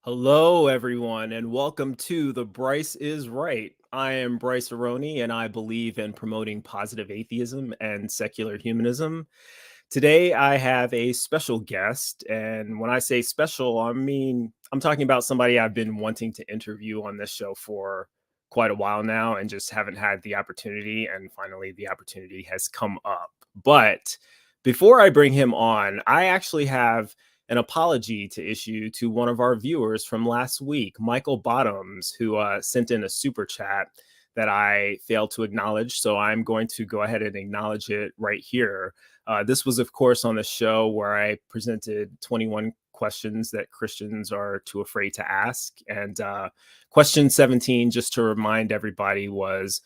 Hello, everyone, and welcome to The Bryce is Right. I am Brycearonee, and I believe in promoting positive atheism and secular humanism. Today, I have a special guest, and when I say special, I'm talking about somebody I've been wanting to interview on this show for quite a while now, and just haven't had the opportunity, and finally, the opportunity has come up. But before I bring him on, I actually have an apology to issue to one of our viewers from last week, Michael Bottoms, who sent in a super chat that I failed to acknowledge. So I'm going to go ahead and acknowledge it right here. This was, of course, on the show where I presented 21 questions that Christians are too afraid to ask. And question 17, just to remind everybody, was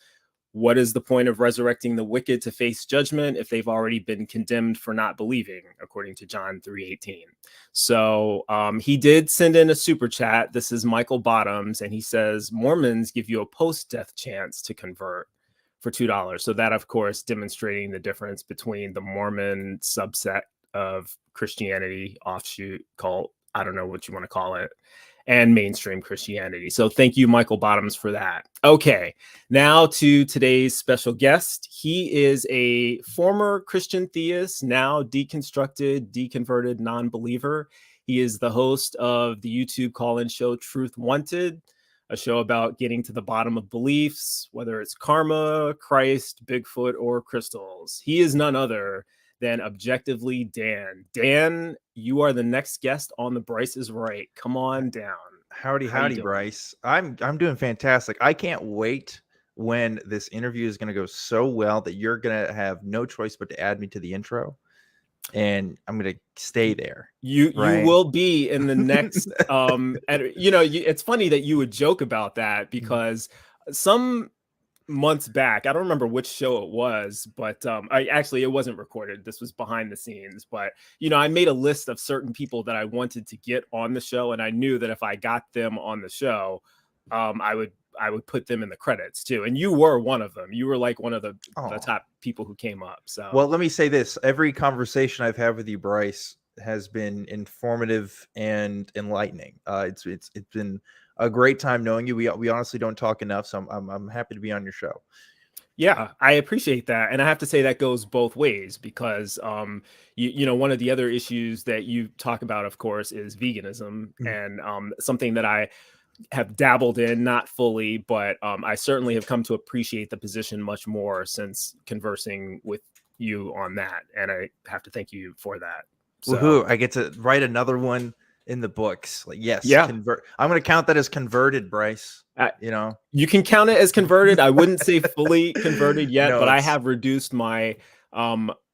what is the point of resurrecting the wicked to face judgment if they've already been condemned for not believing, according to John 3:18? So he did send in a super chat. This is Michael Bottoms, and he says, Mormons give you a post-death chance to convert for $2. So that, of course, demonstrating the difference between the Mormon subset of Christianity, offshoot, cult, I don't know what you want to call it, and mainstream Christianity. So thank you, Michael Bottoms, for that. Okay, now to today's special guest. He is a former Christian theist, now deconstructed, deconverted non-believer. He is the host of the YouTube call-in show Truth Wanted, a show about getting to the bottom of beliefs, whether it's karma, Christ, Bigfoot, or crystals. He is none other than ObjectivelyDan. Dan, you are the next guest on The Bryce is Right. Come on down. Howdy, How you howdy, doing? Bryce. I'm doing fantastic. I can't wait when this interview is going to go so well that you're going to have no choice but to add me to the intro, and I'm going to stay there. You Right? will be in the next and it's funny that you would joke about that, because some months back, I don't remember which show it was, but it wasn't recorded. This was behind the scenes. But I made a list of certain people that I wanted to get on the show, and I knew that if I got them on the show, I would put them in the credits too. And you were one of them. You were like one of the top people who came up. So well, let me say this: every conversation I've had with you, Bryce, has been informative and enlightening. It's been a great time knowing you. We honestly don't talk enough, so I'm happy to be on your show. yeah, I appreciate that. And I have to say that goes both ways, because one of the other issues that you talk about, of course, is veganism, and something that I have dabbled in, not fully, but I certainly have come to appreciate the position much more since conversing with you on that. And I have to thank you for that. Woohoo! So I get to write another one in the books. Like, yes, yeah, convert. I'm going to count that as converted, Bryce. I, You know, you can count it as converted. I wouldn't say fully converted yet, no, but I it's have reduced my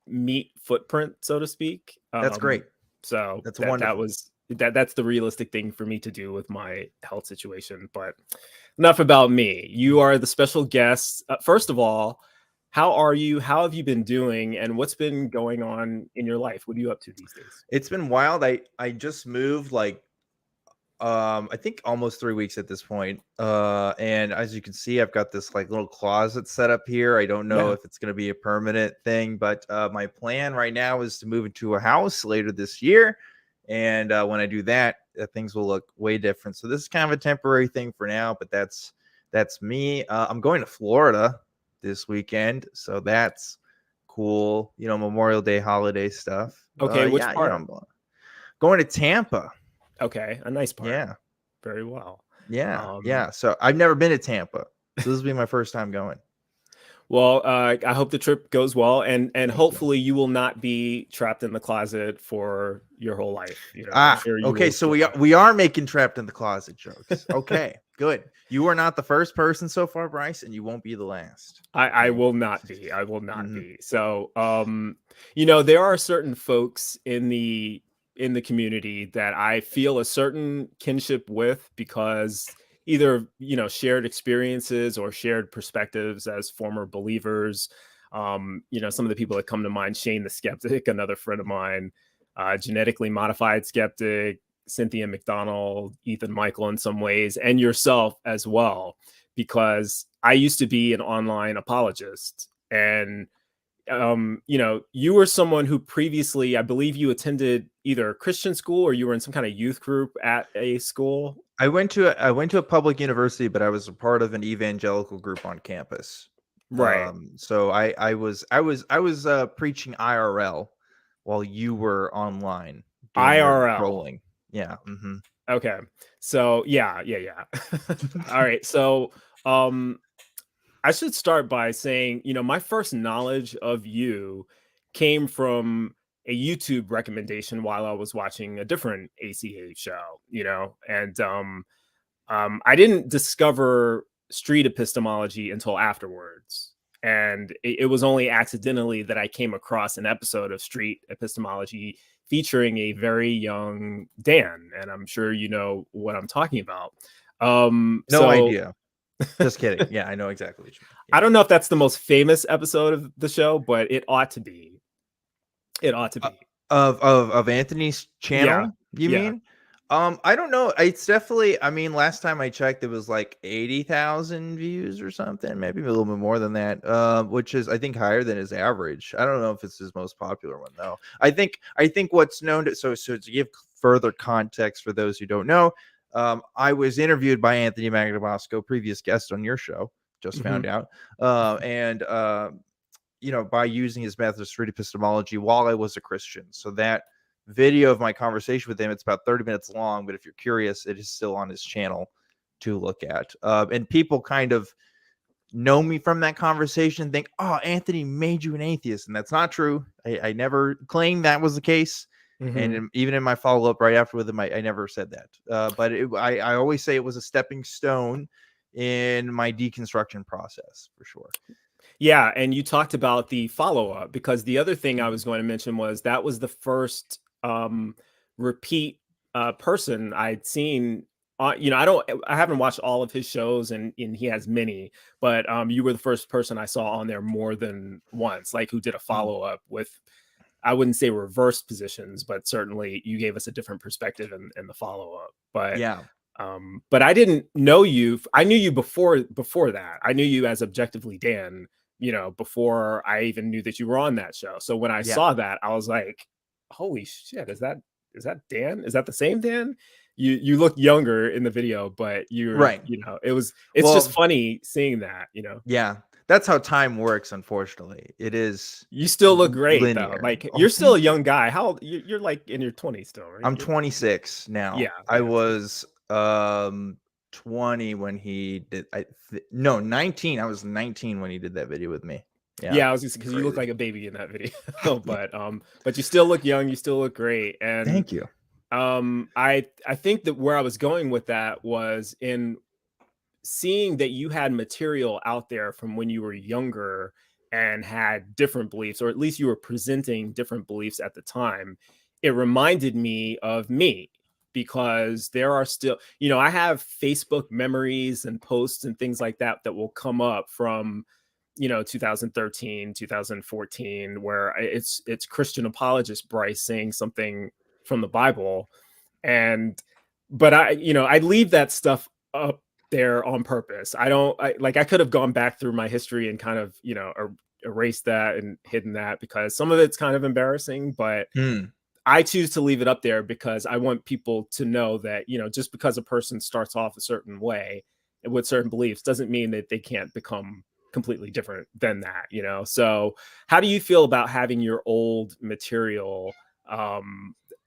meat footprint, so to speak. that's great. So That's that wonderful. was that's the realistic thing for me to do with my health situation. But enough about me. You are the special guest. First of all, how are you? How have you been doing? And what's been going on in your life? What are you up to these days? It's been wild. I just moved like I think almost 3 weeks at this point. And as you can see, I've got this like little closet set up here. I don't know Yeah. if it's going to be a permanent thing, but my plan right now is to move into a house later this year. And when I do that, things will look way different. So this is kind of a temporary thing for now, but that's me. I'm going to Florida this weekend, so that's cool. Memorial Day holiday stuff. Okay. Which Yeah, part? I'm going to Tampa. Okay, a nice part. Yeah. Very well. Yeah. So I've never been to Tampa, so this will be my first time going. Well, I hope the trip goes well, and Thank you. hopefully you will not be trapped in the closet for your whole life. I'm sure you Okay. will So survive. we are making trapped in the closet jokes. Okay, good. You are not the first person so far, Bryce, and you won't be the last. I Okay. will not be. I will not Mhm. be. So, there are certain folks in the community that I feel a certain kinship with, because either, shared experiences or shared perspectives as former believers. Some of the people that come to mind: Shane the Skeptic, another friend of mine, genetically modified skeptic, Cynthia McDonald, Ethan Michael in some ways, and yourself as well, because I used to be an online apologist. And you were someone who previously, I believe you attended either a Christian school or you were in some kind of youth group at a school. I went to a public university, but I was a part of an evangelical group on campus. Right. So I was preaching IRL while you were online doing your IRL. trolling. Yeah. Mm-hmm. Okay. So yeah. All right. So um I should start by saying, my first knowledge of you came from a YouTube recommendation while I was watching a different ACA show, and I didn't discover street epistemology until afterwards. And it was only accidentally that I came across an episode of street epistemology featuring a very young Dan. And I'm sure you know what I'm talking about. No So idea. Just kidding. Yeah, I know exactly what you mean. I Yeah. don't know if that's the most famous episode of the show, but it ought to be. It ought to Uh, be. of Anthony's Yeah. channel, you Yeah. mean? I don't know. It's definitely. I mean, last time I checked, it was like 80,000 views or something, maybe a little bit more than that. Which is, I think, higher than his average. I don't know if it's his most popular one though. I think what's known to so to give further context for those who don't know, I was interviewed by Anthony Magnabosco, previous guest on your show. Just Hmm. found out, and by using his method of street epistemology while I was a Christian. So that video of my conversation with him, it's about 30 minutes long, but if you're curious, it is still on his channel to look at. And people kind of know me from that conversation, think, oh, Anthony made you an atheist. And that's not true. I never claimed that was the case. Hmm. And even in my follow-up right after with him, I never said that. But I always say it was a stepping stone in my deconstruction process, for sure. Yeah, and you talked about the follow-up, because the other thing I was going to mention was that was the first repeat person I'd seen. I haven't watched all of his shows, and he has many, but you were the first person I saw on there more than once, like who did a Mm. follow-up with, I wouldn't say reverse positions, but certainly you gave us a different perspective in the follow-up. Yeah. But I didn't know you. I knew you before that. I knew you as Objectively Dan, before I even knew that you were on that show. So when I Yeah. saw that, I was like, holy shit, is that Dan? Is that the same Dan? You look younger in the video, but Right. it's just Well, funny seeing that, yeah, that's how time works, unfortunately. It is You still look great though. linear. Like, Oh, you're still a thank you. young guy. How old you're like in your 20s still, right? I'm 26 now. Yeah, I yeah. was 20 when he did no, 19. I was 19 when he did that video with me. Yeah. Yeah, I was just because you look Crazy. like a baby in that video. But you still look young, you still look great. And Thank you. I think that where I was going with that was in seeing that you had material out there from when you were younger and had different beliefs, or at least you were presenting different beliefs at the time. It reminded me of me, because there are still, I have Facebook memories and posts and things like that that will come up from 2013, 2014, where it's Christian apologist Bryce saying something from the Bible. And but I leave that stuff up there on purpose. I could have gone back through my history and kind of, erased that and hidden that, because some of it's kind of embarrassing, but Hmm. I choose to leave it up there because I want people to know that, just because a person starts off a certain way with certain beliefs doesn't mean that they can't become completely different than that, So how do you feel about having your old material,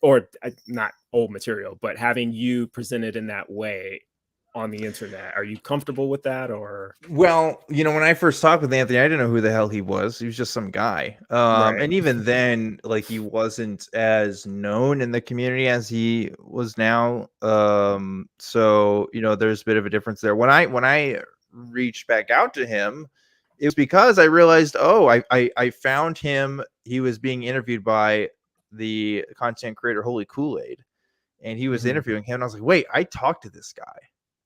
or not old material, but having you presented in that way on the internet? Are you comfortable with that, or? Well, when I first talked with Anthony, I didn't know who the hell he was. He was just some guy. Right. And even then, like, he wasn't as known in the community as he was now. So, there's a bit of a difference there. When I reached back out to him, it was because I realized, oh, I found him. He was being interviewed by the content creator Holy Kool-Aid, and he was Mhm. interviewing him. And I was like, wait, I talked to this guy.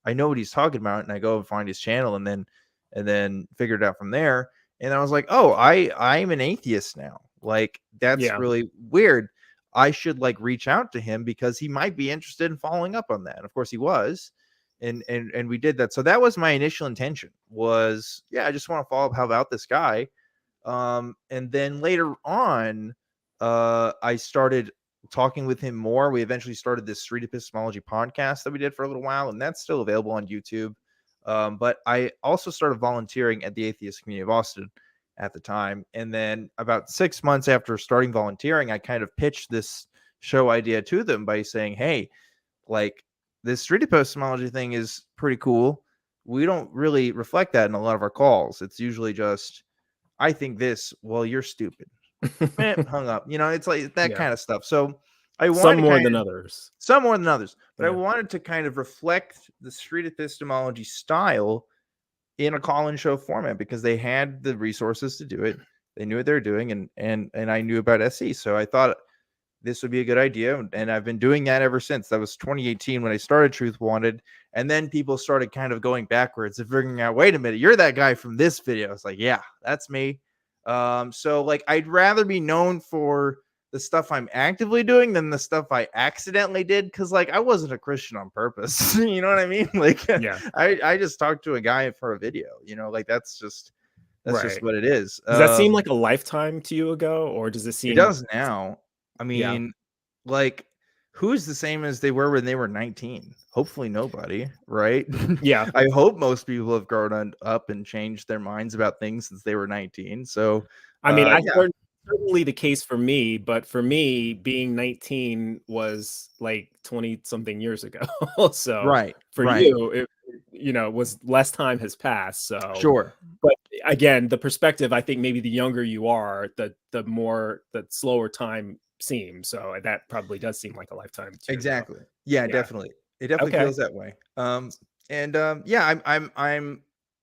I know what he's talking about. And I go and find his channel, and then figured it out from there. And I was like, oh, I'm an atheist now. Like, that's Yeah. really weird. I should like reach out to him because he might be interested in following up on that. And of course he was. And we did that. So that was my initial intention was, yeah, I just want to follow up. How about this guy? And then later on, I started talking with him more. We eventually started this street epistemology podcast that we did for a little while, and that's still available on YouTube. But I also started volunteering at the Atheist Community of Austin at the time. And then about 6 months after starting volunteering, I kind of pitched this show idea to them by saying, hey, like, this street epistemology thing is pretty cool. We don't really reflect that in a lot of our calls. It's usually just, I think this, well, you're stupid. Hung up. It's like that Yeah. kind of stuff. So I Some wanted to more kind than of, others. some more than others, but I Yeah. wanted to kind of reflect the street epistemology style in a call-in show format because they had the resources to do it. They knew what they were doing, and I knew about SE. So I thought this would be a good idea. And I've been doing that ever since. That was 2018 when I started Truth Wanted. And then people started kind of going backwards and figuring out, wait a minute, you're that guy from this video. It's like, yeah, that's me. So like, I'd rather be known for the stuff I'm actively doing than the stuff I accidentally did. Cause like, I wasn't a Christian on purpose. You know what I mean? Like, Yeah. I just talked to a guy for a video, like that's just Right. what it is. Does that seem like a lifetime to you ago, or does it It seem? does now. I Yeah. mean, like, who's the same as they were when they were 19? Hopefully nobody, right? Yeah. I hope most people have grown up and changed their minds about things since they were 19. So, I mean, yeah. certainly the case for me, but for me, being 19 was like 20 something years ago. So Right, for right. you, it was less time has passed. So, Sure. but again, the perspective, I think maybe the younger you are, the slower time seems. So that probably does seem like a lifetime to you, though. Exactly. Yeah, Yeah. definitely. It definitely Okay. feels that way. Yeah,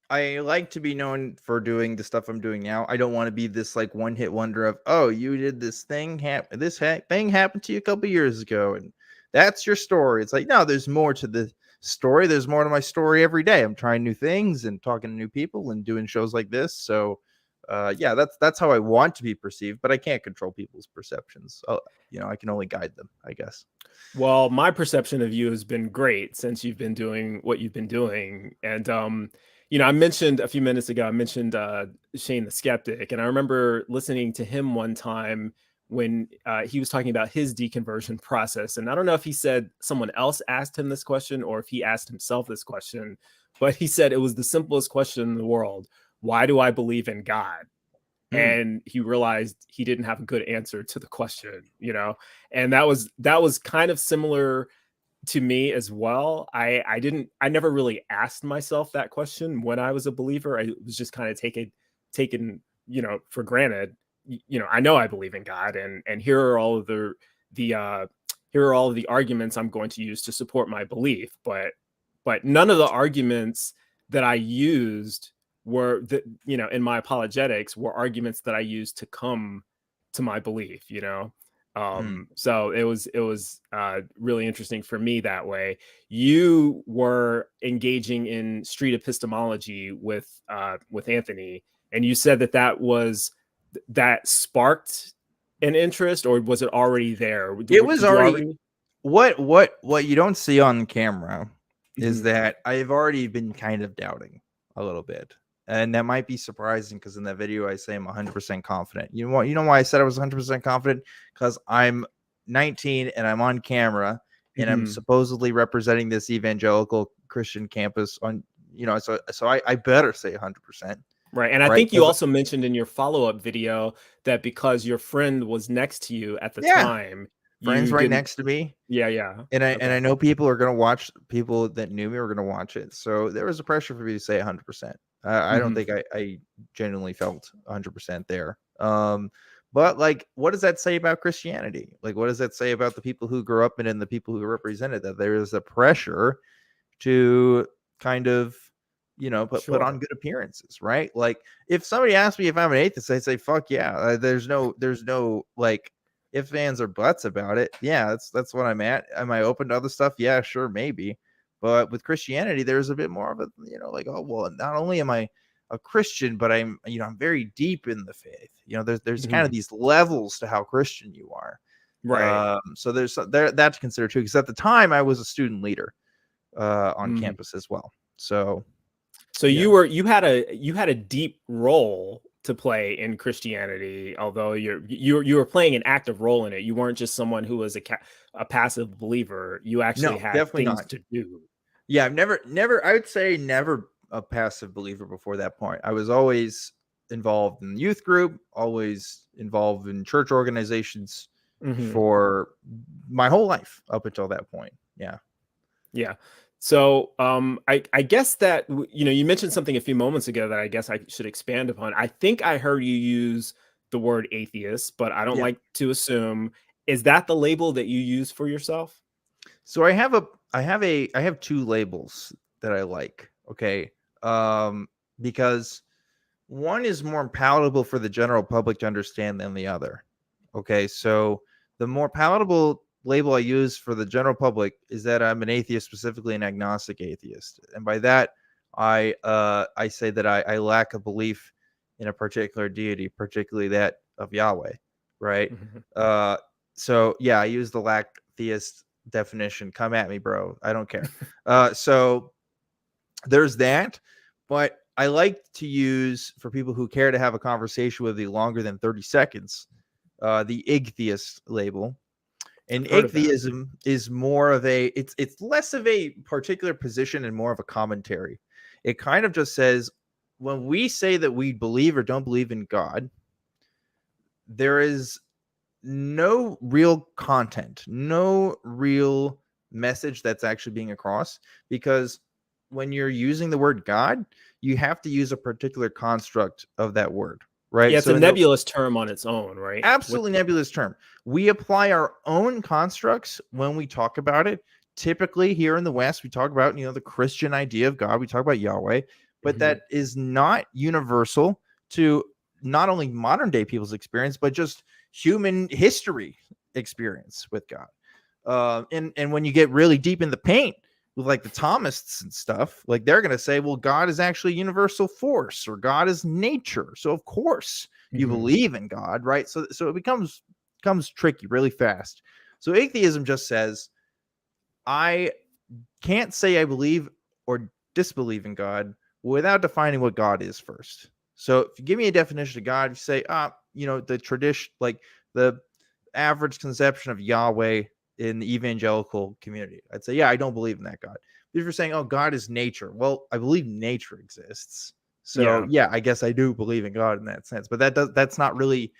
I like to be known for doing the stuff I'm doing now. I don't want to be this like one hit wonder of, oh, you did this thing, thing happened to you a couple years ago, and that's your story. It's like, no, there's more to the story. There's more to my story every day. I'm trying new things and talking to new people and doing shows like this. So, yeah, that's how I want to be perceived, but I can't control people's perceptions. I can only guide them, I guess. Well, my perception of you has been great since you've been doing what you've been doing. And I mentioned a few minutes ago, I mentioned Shane the Skeptic, and I remember listening to him one time when he was talking about his deconversion process. And I don't know if he said someone else asked him this question or if he asked himself this question, but he said it was the simplest question in the world. Why do I believe in God? And he realized he didn't have a good answer to the question, and that was kind of similar to me as well. I never really asked myself that question when I was a believer. I was just kind of taken for granted. I know I believe in God, and here are all of the here are all of the arguments I'm going to use to support my belief, but none of the arguments that I used were in my apologetics were arguments that I used to come to my belief, so it was really interesting for me that way. You were engaging in street epistemology with Anthony, and you said that sparked an interest, or was it already there? It was Did you already what you don't see on camera is Mhm. that I've already been kind of doubting a little bit. And that might be surprising because in that video I say I'm 100% confident. You know why I said I was 100% confident? Because I'm 19 and I'm on camera and I'm Mhm. supposedly representing this evangelical Christian campus on, so I better say 100%. Right. And I Right? think you also mentioned in your follow-up video that because your friend was next to you at the Yeah, time, friends you right didn't. next to me. Yeah, yeah. And Okay. I know people are gonna watch. People that knew me are gonna watch it. So there was a pressure for me to say 100%. I don't Mhm. think I genuinely felt 100% there. But like, what does that say about Christianity? Like, what does that say about the people who grew up in it and the people who represented that? There is a pressure to kind of, put on Sure. good appearances, right? Like, if somebody asks me if I'm an atheist, I say, fuck yeah. There's no like ifs, ands, or buts about it. Yeah, that's what I'm at. Am I open to other stuff? Yeah, sure, maybe. But with Christianity, there's a bit more of a, like, oh well, not only am I a Christian, but I'm very deep in the faith. There's kind of Mhm. these levels to how Christian you are. Right. So there's that to consider too. Because at the time, I was a student leader on Mhm. campus as well. So So you know, you had a deep role to play in Christianity, although you were playing an active role in it. You weren't just someone who was a passive believer. You actually No, had definitely things not. to do. Yeah, I've never, I would say never a passive believer before that point. I was always involved in the youth group, always involved in church organizations Hmm. for my whole life up until that point. Yeah. Yeah. So I guess that you mentioned something a few moments ago that I guess I should expand upon. I think I heard you use the word atheist, but I don't Yeah. like to assume. Is that the label that you use for yourself? So I have two labels that I like. Okay. Um, because one is more palatable for the general public to understand than the other. Okay. So the more palatable label I use for the general public is that I'm an atheist, specifically an agnostic atheist. And by that, I say that I lack a belief in a particular deity, particularly that of Yahweh. Right. Mhm. Uh so yeah, I use the lack theist definition. Come at me, bro. I don't care. So there's that. But I like to use, for people who care to have a conversation with me longer than 30 seconds, the igtheist label. And I've heard of that. atheism is more of it's less of a particular position and more of a commentary. It kind of just says, when we say that we believe or don't believe in God, there is no real content, no real message that's actually being across, because when you're using the word God, you have to use a particular construct of that word, right? Yeah, it's So a in the nebulous term on its own, right? absolutely nebulous term, we apply our own constructs when we talk about it. Typically here in the West, we talk about, the Christian idea of God, we talk about Yahweh, but Mhm. that is not universal to not only modern day people's experience, but just human history experience with God. And when you get really deep in the paint with like the Thomists and stuff, like they're going to say, well, God is actually universal force, or God is nature. So of course you Mhm. believe in God, right? So it becomes tricky really fast. So atheism just says, I can't say I believe or disbelieve in God without defining what God is first. So if you give me a definition of God, you say, the tradition, like the average conception of Yahweh in the evangelical community, I'd say, yeah, I don't believe in that God. But if you're saying, oh, God is nature, well, I believe nature exists. So Yeah. yeah, I guess I do believe in God in that sense. But that's not really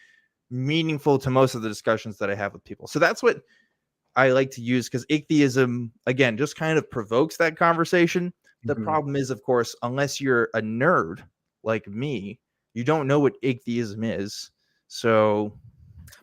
meaningful to most of the discussions that I have with people. So that's what I like to use, because atheism, again, just kind of provokes that conversation. The Mhm. problem is, of course, unless you're a nerd like me, you don't know what atheism is. So,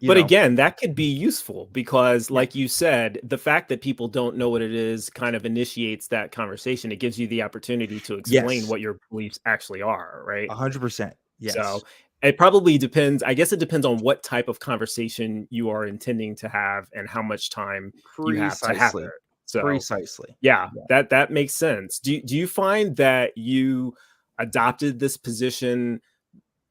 But again, that could be useful because, yeah, like you said, the fact that people don't know what it is kind of initiates that conversation. It gives you the opportunity to explain yes, what your beliefs actually are, right? 100%. So Yes, it probably depends. I guess it depends on what type of conversation you are intending to have and how much time you have to have precisely. it. So Precisely. yeah, Yeah. that makes sense. Do you find that you adopted this position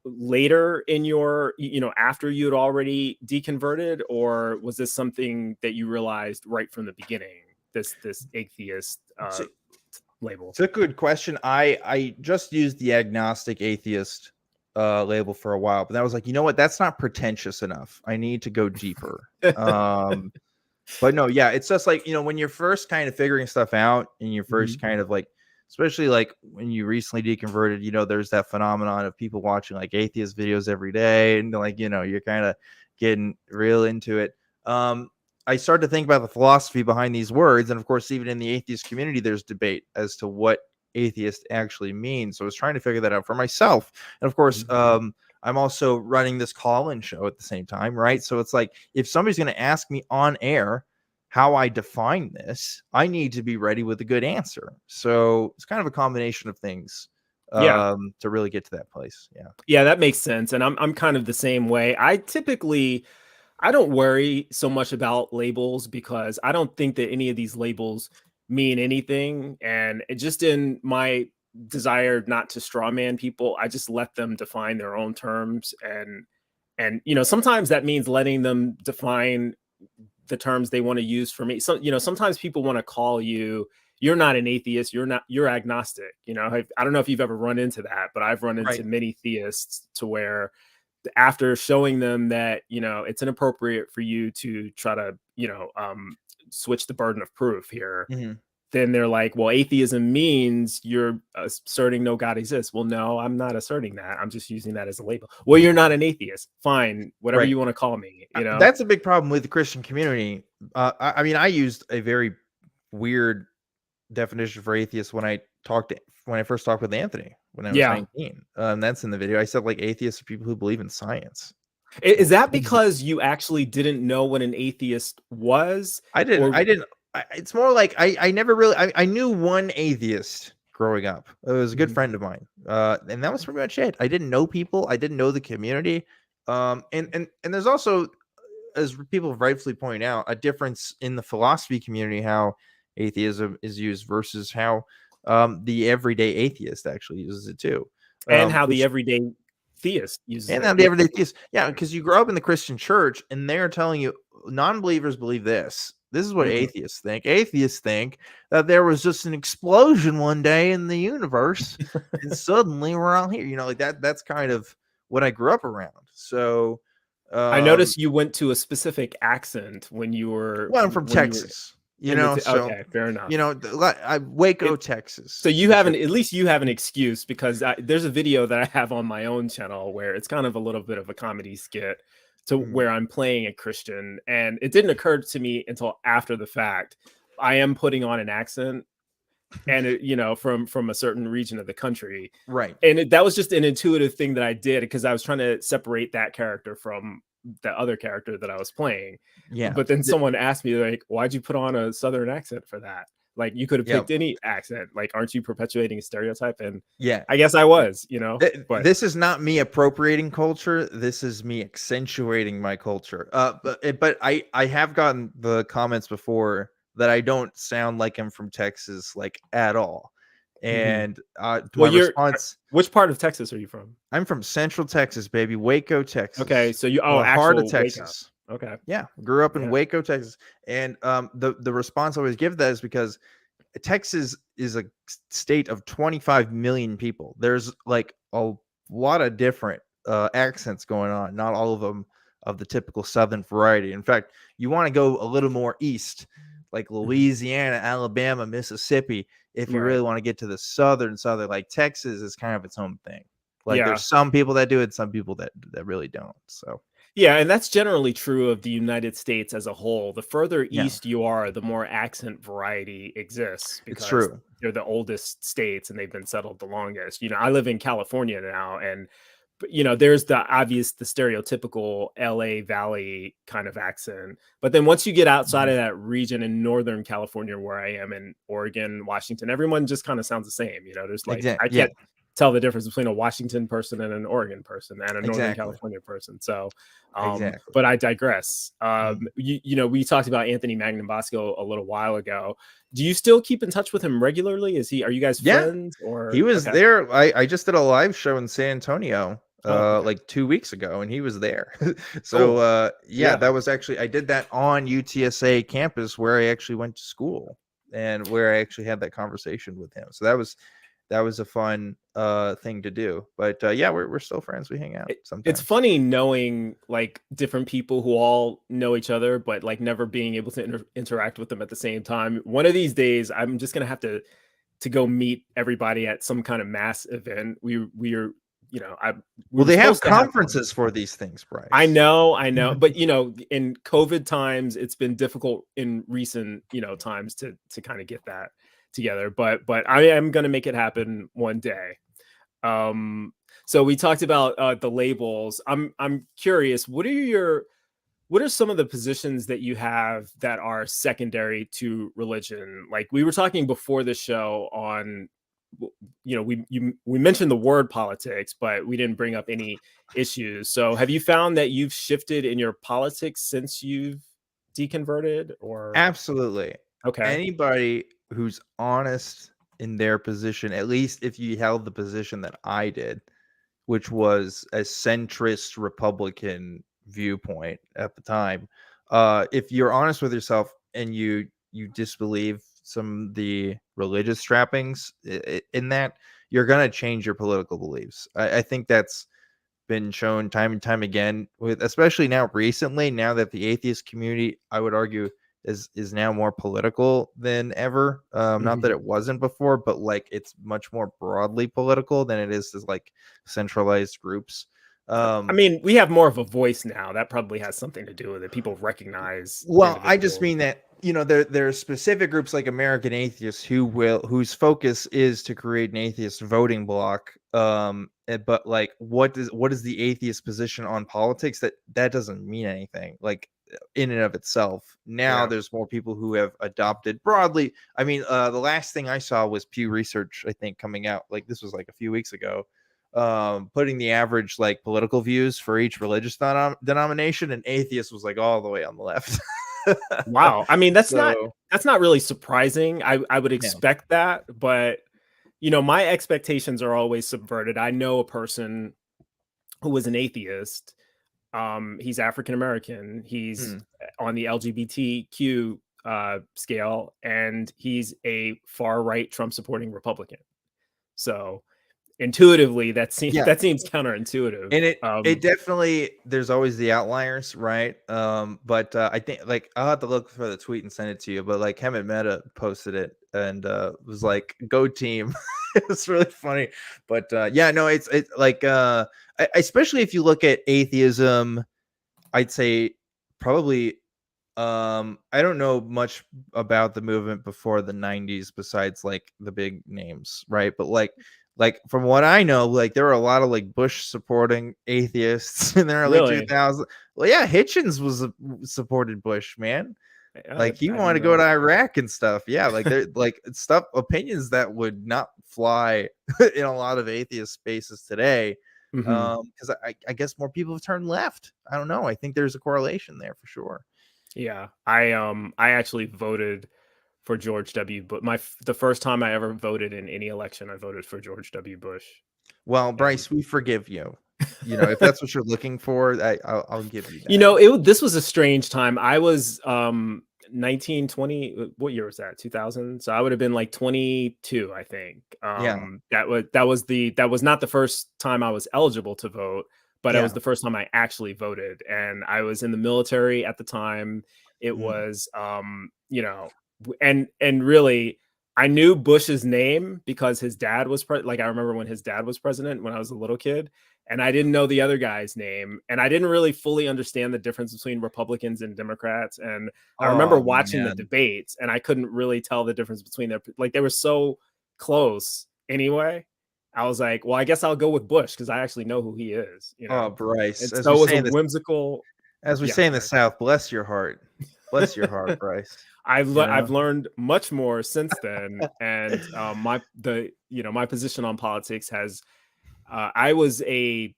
later in your, after you had already deconverted, or was this something that you realized right from the beginning, this atheist So, label? it's a good question. I just used the agnostic atheist label for a while, but I was like, you know what? That's not pretentious enough. I need to go deeper. Um, But no, yeah, it's just like, when you're first kind of figuring stuff out, and you're first Mhm. kind of like, especially like when you recently deconverted, there's that phenomenon of people watching like atheist videos every day, and like, you're kind of getting real into it. I started to think about the philosophy behind these words. And of course, even in the atheist community, there's debate as to what atheist actually means. So I was trying to figure that out for myself. And of course, Mhm. I'm also running this call-in show at the same time, right? So it's like, if somebody's going to ask me on air how I define this, I need to be ready with a good answer. So it's kind of a combination of things Yeah. to really get to that place. Yeah. Yeah, that makes sense, and I'm kind of the same way. I don't worry so much about labels because I don't think that any of these labels mean anything, and just in my desire not to strawman people, I just let them define their own terms, and sometimes that means letting them define the terms they want to use for me. So, sometimes people want to call you, you're not an atheist, you're agnostic. I don't know if you've ever run into that, but I've run into Right. many theists to where after showing them that it's inappropriate for you to try to switch the burden of proof here, Mm-hmm. then they're like, well, atheism means you're asserting no God exists. Well, no, I'm not asserting that. I'm just using that as a label. Well, you're not an atheist. Fine, whatever Right. you want to call me. That's a big problem with the Christian community. I mean, I used a very weird definition for atheist when I first talked with Anthony when I was Yeah. 19. That's in the video. I said like atheists are people who believe in science. Is that What is it? because you actually didn't know what an atheist was? I didn't. Or I didn't. It's more like I never really. I knew one atheist growing up. It was a good Mhm. friend of mine, and that was pretty much it. I didn't know people. I didn't know the community. And there's also, as people have rightfully pointed out, a difference in the philosophy community how atheism is used versus how the everyday atheist actually uses it too. and how the Which everyday theist uses and it. now the everyday theist, yeah, because you grow up in the Christian church and they're telling you non-believers believe this. This is what Mhm. atheists think. Atheists think that there was just an explosion one day in the universe and suddenly we're all here. Like that. That's kind of what I grew up around. So I um noticed you went to a specific accent when you were well, I'm from Texas, so okay, fair enough. Waco, Texas. So you For have sure. at least you have an excuse, because there's a video that I have on my own channel where it's kind of a little bit of a comedy skit to Mhm. where I'm playing a Christian, and it didn't occur to me until after the fact. I am putting on an accent, and from a certain region of the country, Right. and that was just an intuitive thing that I did because I was trying to separate that character from the other character that I was playing. Yeah. But then someone asked me, like, why'd you put on a southern accent for that? Like, you could have Yeah. picked any accent. Like, aren't you perpetuating a stereotype? And Yeah. I guess I was, but This is not me appropriating culture. This is me accentuating my culture. But I have gotten the comments before that I don't sound like I'm from Texas, like at all. Mhm. And to my Well, response, which part of Texas are you from? I'm from Central Texas, baby, Waco, Okay, Texas, so the heart of actual wake up. Texas. Okay, Yeah, grew up in yeah, Waco, Texas, and the response I always give to that is because Texas is a state of 25 million people. There's like a lot of different accents going on, not all of them of the typical Southern variety. In fact, you want to go a little more east, like mhm, Louisiana, Alabama, Mississippi, if you really right, want to get to the southern, like Texas is kind of its own thing. Like yeah. there's some people that do it, some people that really don't. So Yeah, and that's generally true of the United States as a whole. The further yeah, east you are, the more accent variety exists it's because true. they're the oldest states and they've been settled the longest. I live in California now, and there's the stereotypical LA Valley kind of accent. But then once you get outside Mhm. of that region in Northern California, where I am in Oregon, Washington, everyone just kind of sounds the same. There's like, Exactly. I Yeah. can't tell the difference between a Washington person and an Oregon person and a Northern Exactly. California person. So, Exactly. but I digress. Mhm. We talked about Anthony Magnabosco a little while ago. Do you still keep in touch with him regularly? Are you guys Yeah. friends He or was okay? there. I just did a live show in San Antonio Oh, okay. like 2 weeks ago and he was there. So Cool. yeah, Yeah. that was actually I did that on UTSA campus where I actually went to school and where I actually had that conversation with him. So that was a fun thing to do. But yeah, we're still friends. We hang out It's sometimes. funny knowing like different people who all know each other, but like never being able to interact with them at the same time. One of these days, I'm just gonna have to go meet everybody at some kind of mass event. We're we Well, were they have supposed to have one. conferences for these things, I Bryce. know, I know, but in COVID times, it's been difficult in recent times to kind of get that together. But I am gonna make it happen one day. Um, so we talked about the labels. I'm curious. What are some of the positions that you have that are secondary to religion? Like we were talking before the show on, we mentioned the word politics, but we didn't bring up any issues. So have you found that you've shifted in your politics since you've deconverted or Absolutely. okay. Anybody who's honest in their position, at least if you held the position that I did, which was a centrist Republican viewpoint at the time. If you're honest with yourself and you disbelieve some of the religious trappings in that, you're going to change your political beliefs. I think that's been shown time and time again, with especially now recently, now that the atheist community, I would argue, is now more political than ever. Not that Mhm. it wasn't before, but like it's much more broadly political than it is as like centralized groups. I Um, mean, we have more of a voice now. That probably has something to do with it. People recognize Well, I just individuals. mean that, there are specific groups like American Atheists whose focus is to create an atheist voting bloc. But like, what is the atheist position on politics? That doesn't mean anything. Like in and of itself. Now Yeah. there's more people who have adopted broadly. I mean, the last thing I saw was Pew Research, I think, coming out, like this was like a few weeks ago, putting the average like political views for each religious denomination, and atheist was like all the way on the left. Wow. I mean, So that's not really surprising. I would yeah, expect that, but my expectations are always subverted. I know a person who was an atheist. He's African American. He's mm, on the LGBTQ scale, and he's a far right Trump supporting Republican. So intuitively, yeah, that seems counterintuitive. and it definitely, there's always the outliers, right? But I think, like, I'll have to look for the tweet and send it to you. But like Hemet Meta posted it and was like, "Go team." It was really funny. But yeah, no, it's like especially if you look at atheism, I'd say probably, I don't know much about the movement before the 90s besides like the big names, right? But like from what I know, like there were a lot of like Bush supporting atheists in the early Really, 2000s. Well, yeah, Hitchens supported Bush, man. Like he I wanted didn't to go know to that. Iraq and stuff. Yeah, like they're like stuff, opinions that would not fly in a lot of atheist spaces today. Hmm. Because I guess more people have turned left. I don't know. I think there's a correlation there for sure. Yeah, I actually voted for George W. But the first time I ever voted in any election, I voted for George W. Bush. Well, And Bryce, we forgive you. If that's what you're looking for, I'll give you that. this was a strange time. I was 19, 20. What year was that? 2000. So I would have been like 22, I think. Yeah, That was not the first time I was eligible to vote, but it was yeah. the first time I actually voted. And I was in the military at the time. It Mm. was and really, I knew Bush's name because his dad was like, I remember when his dad was president when I was a little kid, and I didn't know the other guy's name, and I didn't really fully understand the difference between Republicans and Democrats. And I remember Oh watching the man. debates, and I couldn't really tell the difference between their, like, they were so close anyway. I was like, well, I guess I'll go with Bush because I actually know who he is, Oh, Bryce. And so it was a whimsical. As we Yeah, say in the sorry. South, bless your heart. Bless your heart, Bryce. I've learned much more since then, and my position on politics has. I was a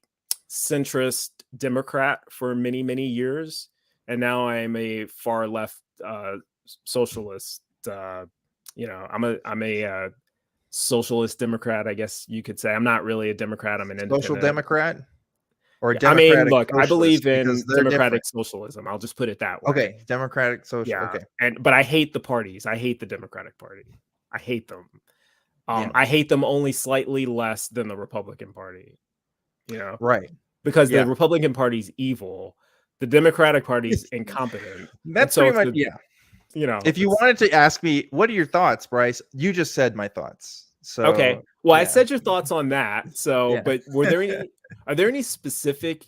centrist Democrat for many, many years, and now I am a far left socialist. I'm a socialist Democrat, I guess you could say. I'm not really a Democrat. I'm an Social independent. Democrat or Yeah, I mean, Democratic look, I Socialist, believe because in they're democratic different. socialism. I'll just put it that way. Okay, Democratic Social. Yeah, Okay, but I hate the parties. I hate the Democratic Party. I hate them. yeah, I hate them only slightly less than the Republican Party, you know, right. because the Yeah, Republican Party's evil, the Democratic Party's incompetent, and that's so pretty it's much, yeah. If you it's wanted to ask me, what are your thoughts, Bryce? You just said my thoughts. okay. So Well, I yeah, said your thoughts on that. So, yeah. but are there any specific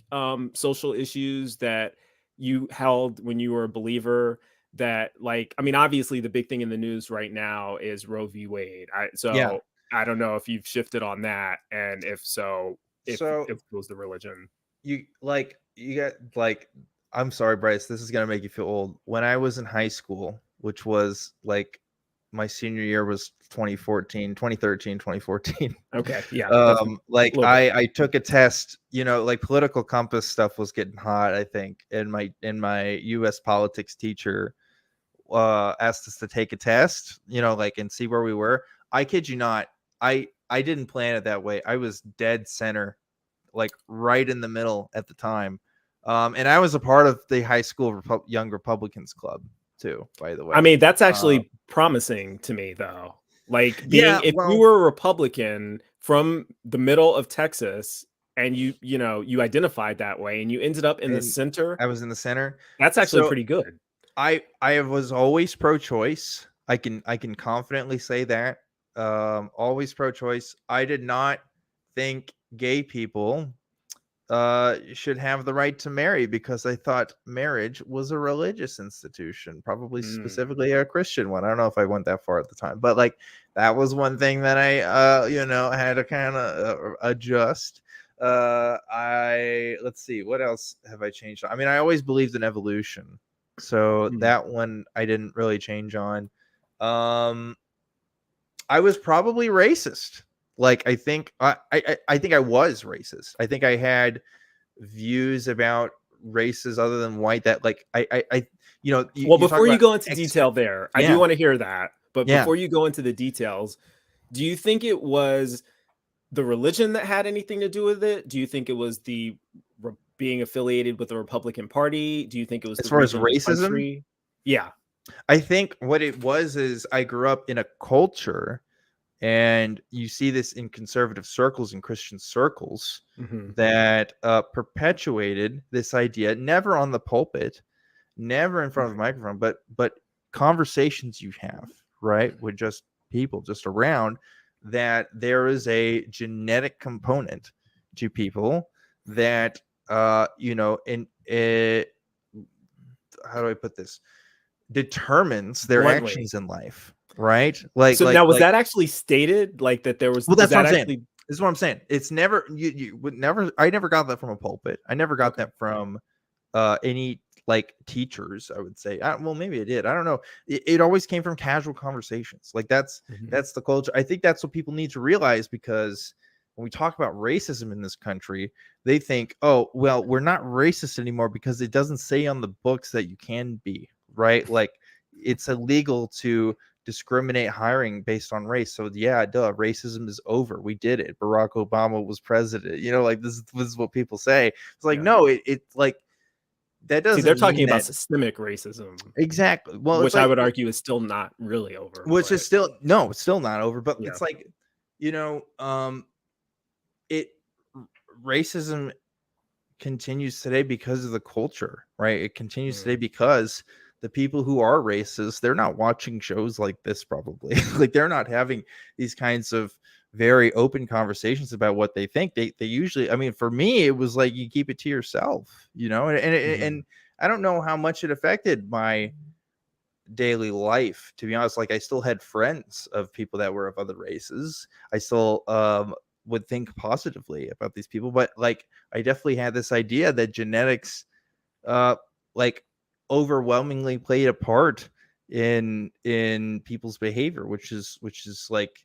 social issues that you held when you were a believer that, like, I mean, obviously the big thing in the news right now is Roe v. Wade. Yeah. So I don't know if you've shifted on that, and if so, So if it was the religion. you got like, I'm sorry, Bryce, this is gonna make you feel old. When I was in high school, which was like my senior year was 2014, 2013, 2014. Okay, yeah, that's a Like little bit. I took a test, like political compass stuff was getting hot, I think, and my US politics teacher asked us to take a test, like, and see where we were. I kid you not, I didn't plan it that way. I was dead center, like right in the middle at the time. And I was a part of the high school Young Republicans Club. too, by the I way. mean, that's actually promising to me, though. Like, Yeah, if you well, were a Republican from the middle of Texas and you identified that way and you ended up in the and center, I was in the center. that's actually So pretty good. I was always pro-choice. I can confidently say that. Always pro-choice. I did not think gay people should have the right to marry because I thought marriage was a religious institution, probably Mm. specifically a Christian one. I don't know if I went that far at the time, but like that was one thing that I had to kind of adjust. Let's see, what else have I changed? I mean, I always believed in evolution, so Mm. that one I didn't really change on. Um, I was probably racist. Like I think I was racist. I think I had views about races other than white that like you, Well, you talk before you about go into extra. detail there, I do Yeah, want to hear that. But yeah. before you go into the details, do you think it was the religion that had anything to do with it? Do you think it was being affiliated with the Republican Party? Do you think it was As the far as region of the racism, country? Yeah. I think what it was is I grew up in a culture, and you see this in conservative circles and Christian circles Mhm. that perpetuated this idea, never on the pulpit, never in front of a Right. microphone, but conversations you have, right, with just people just around, that there is a genetic component to people that in how do I put this, determines their Bluntly. actions in life, right? like So like now was like that actually stated? Like that there well, was that's what that I'm saying. actually This is what I'm saying. It's never, you would never, I never got that from a pulpit. I never got okay. that from any like teachers, I would say. Well, maybe I did. I don't know. It always came from casual conversations. Like Mhm. that's the culture. I think that's what people need to realize, because when we talk about racism in this country, they think, oh, well, we're not racist anymore because it doesn't say on the books that you can be, right? Like it's illegal to discriminate hiring based on race. So yeah, duh, racism is over. We did it. Barack Obama was president. Like this is what people say. It's like, Yeah. no, it's like that See, they're doesn't talking mean about that systemic racism, exactly. Well, it's which I like, would argue is still not really over, which is but still, no, it's still not over, but yeah. it's like, you know, it racism continues today because of the culture, right? It continues Mm. today because the people who are racist, they're not watching shows like this, probably. Like they're not having these kinds of very open conversations about what they think. They usually, I mean, for me, it was like you keep it to yourself, Mhm. and I don't know how much it affected my daily life, to be honest. Like I still had friends of people that were of other races. I still would think positively about these people, but like I definitely had this idea that genetics uh like overwhelmingly played a part in people's behavior, which is like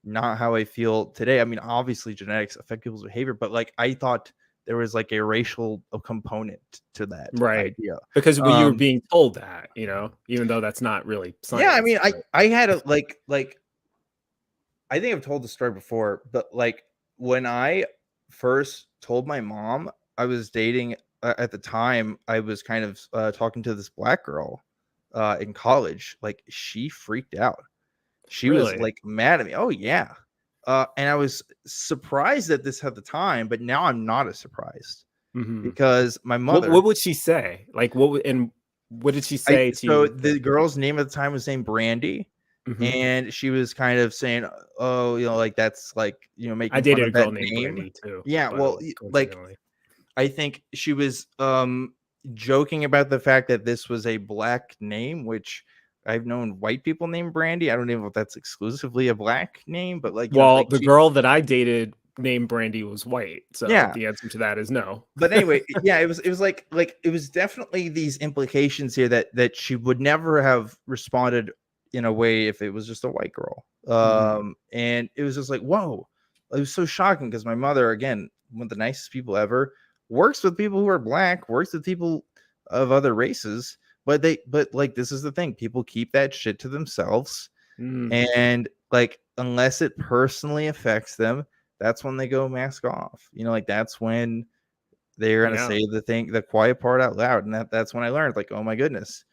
not how I feel today. I mean, obviously genetics affect people's behavior, but like I thought there was like a racial component to that Right. idea. Because when you were um being told that, even though that's not really yeah, I science, mean, i but i had a like I think I've told the story before, but like when I first told my mom I was dating, at the time, I was kind of talking to this black girl in college. Like she freaked out. She was really? like mad at me. Oh yeah. And I was surprised at this at the time, but now I'm not as surprised Mhm. because my What mother, would she say? Like, what did she say to so you the that girl's name at the time was named Brandy, Mhm. and she was kind of saying, "Oh, like that's like, I making fun dated a of that girl named name." Brandy too, Yeah, by the well, way, like coincidentally. I think she was joking about the fact that this was a black name, which I've known white people named Brandy. I don't even know if that's exclusively a black name, but like, Well, like the she, girl that I dated named Brandy was white, so yeah. the answer to that is no. But anyway, yeah, it was like it was definitely these implications here that she would never have responded in a way if it was just a white girl. Mhm. And it was just like, whoa. It was so shocking because my mother, again, one of the nicest people ever, works with people who are black, works with people of other races, but like this is the thing, people keep that shit to themselves, Mm. and like unless it personally affects them, that's when they go mask off. Like that's when they're gonna Yeah. say the quiet part out loud, and that's when I learned, like, oh my goodness,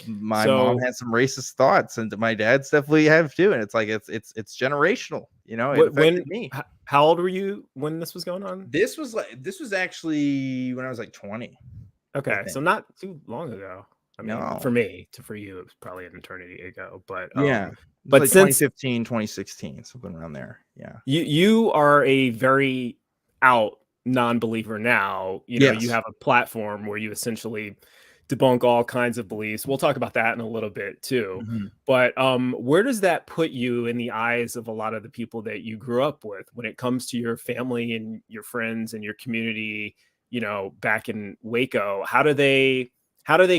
My mom So had some racist thoughts, and my dad's definitely have too. And it's like it's generational. You know, it affected me. how old were you when this was going on? This was actually when I was like 20, I Okay, so think. not too long ago. I mean, for No. me, for you, it was probably an eternity ago. Yeah. It's But like since 2015, 2016, something around there. Yeah. you are a very out non-believer now, you Yes. have a platform where you essentially debunk all kinds of beliefs. We'll talk about that in a little bit too. Mhm. But where does that put you in the eyes of a lot of the people that you grew up with when it comes to your family and your friends and your community, back in Waco? How do they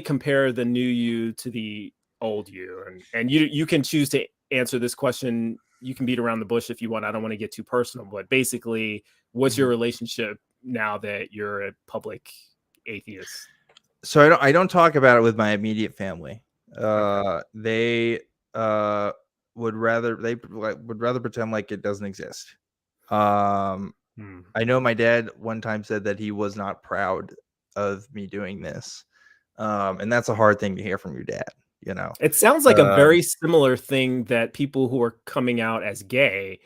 compare the new you to the old you? And you can choose to answer this question. You can beat around the bush if you want. I don't want to get too personal, but basically, what's your Mhm. relationship now that you're a public atheist? So I don't talk about it with my immediate family. Okay. They uh would rather pretend like it doesn't exist. Um, Hmm. I know my dad one time said that he was not proud of me doing this. And that's a hard thing to hear from your dad, you know. It sounds like a Um, very similar thing that people who are coming out as gay,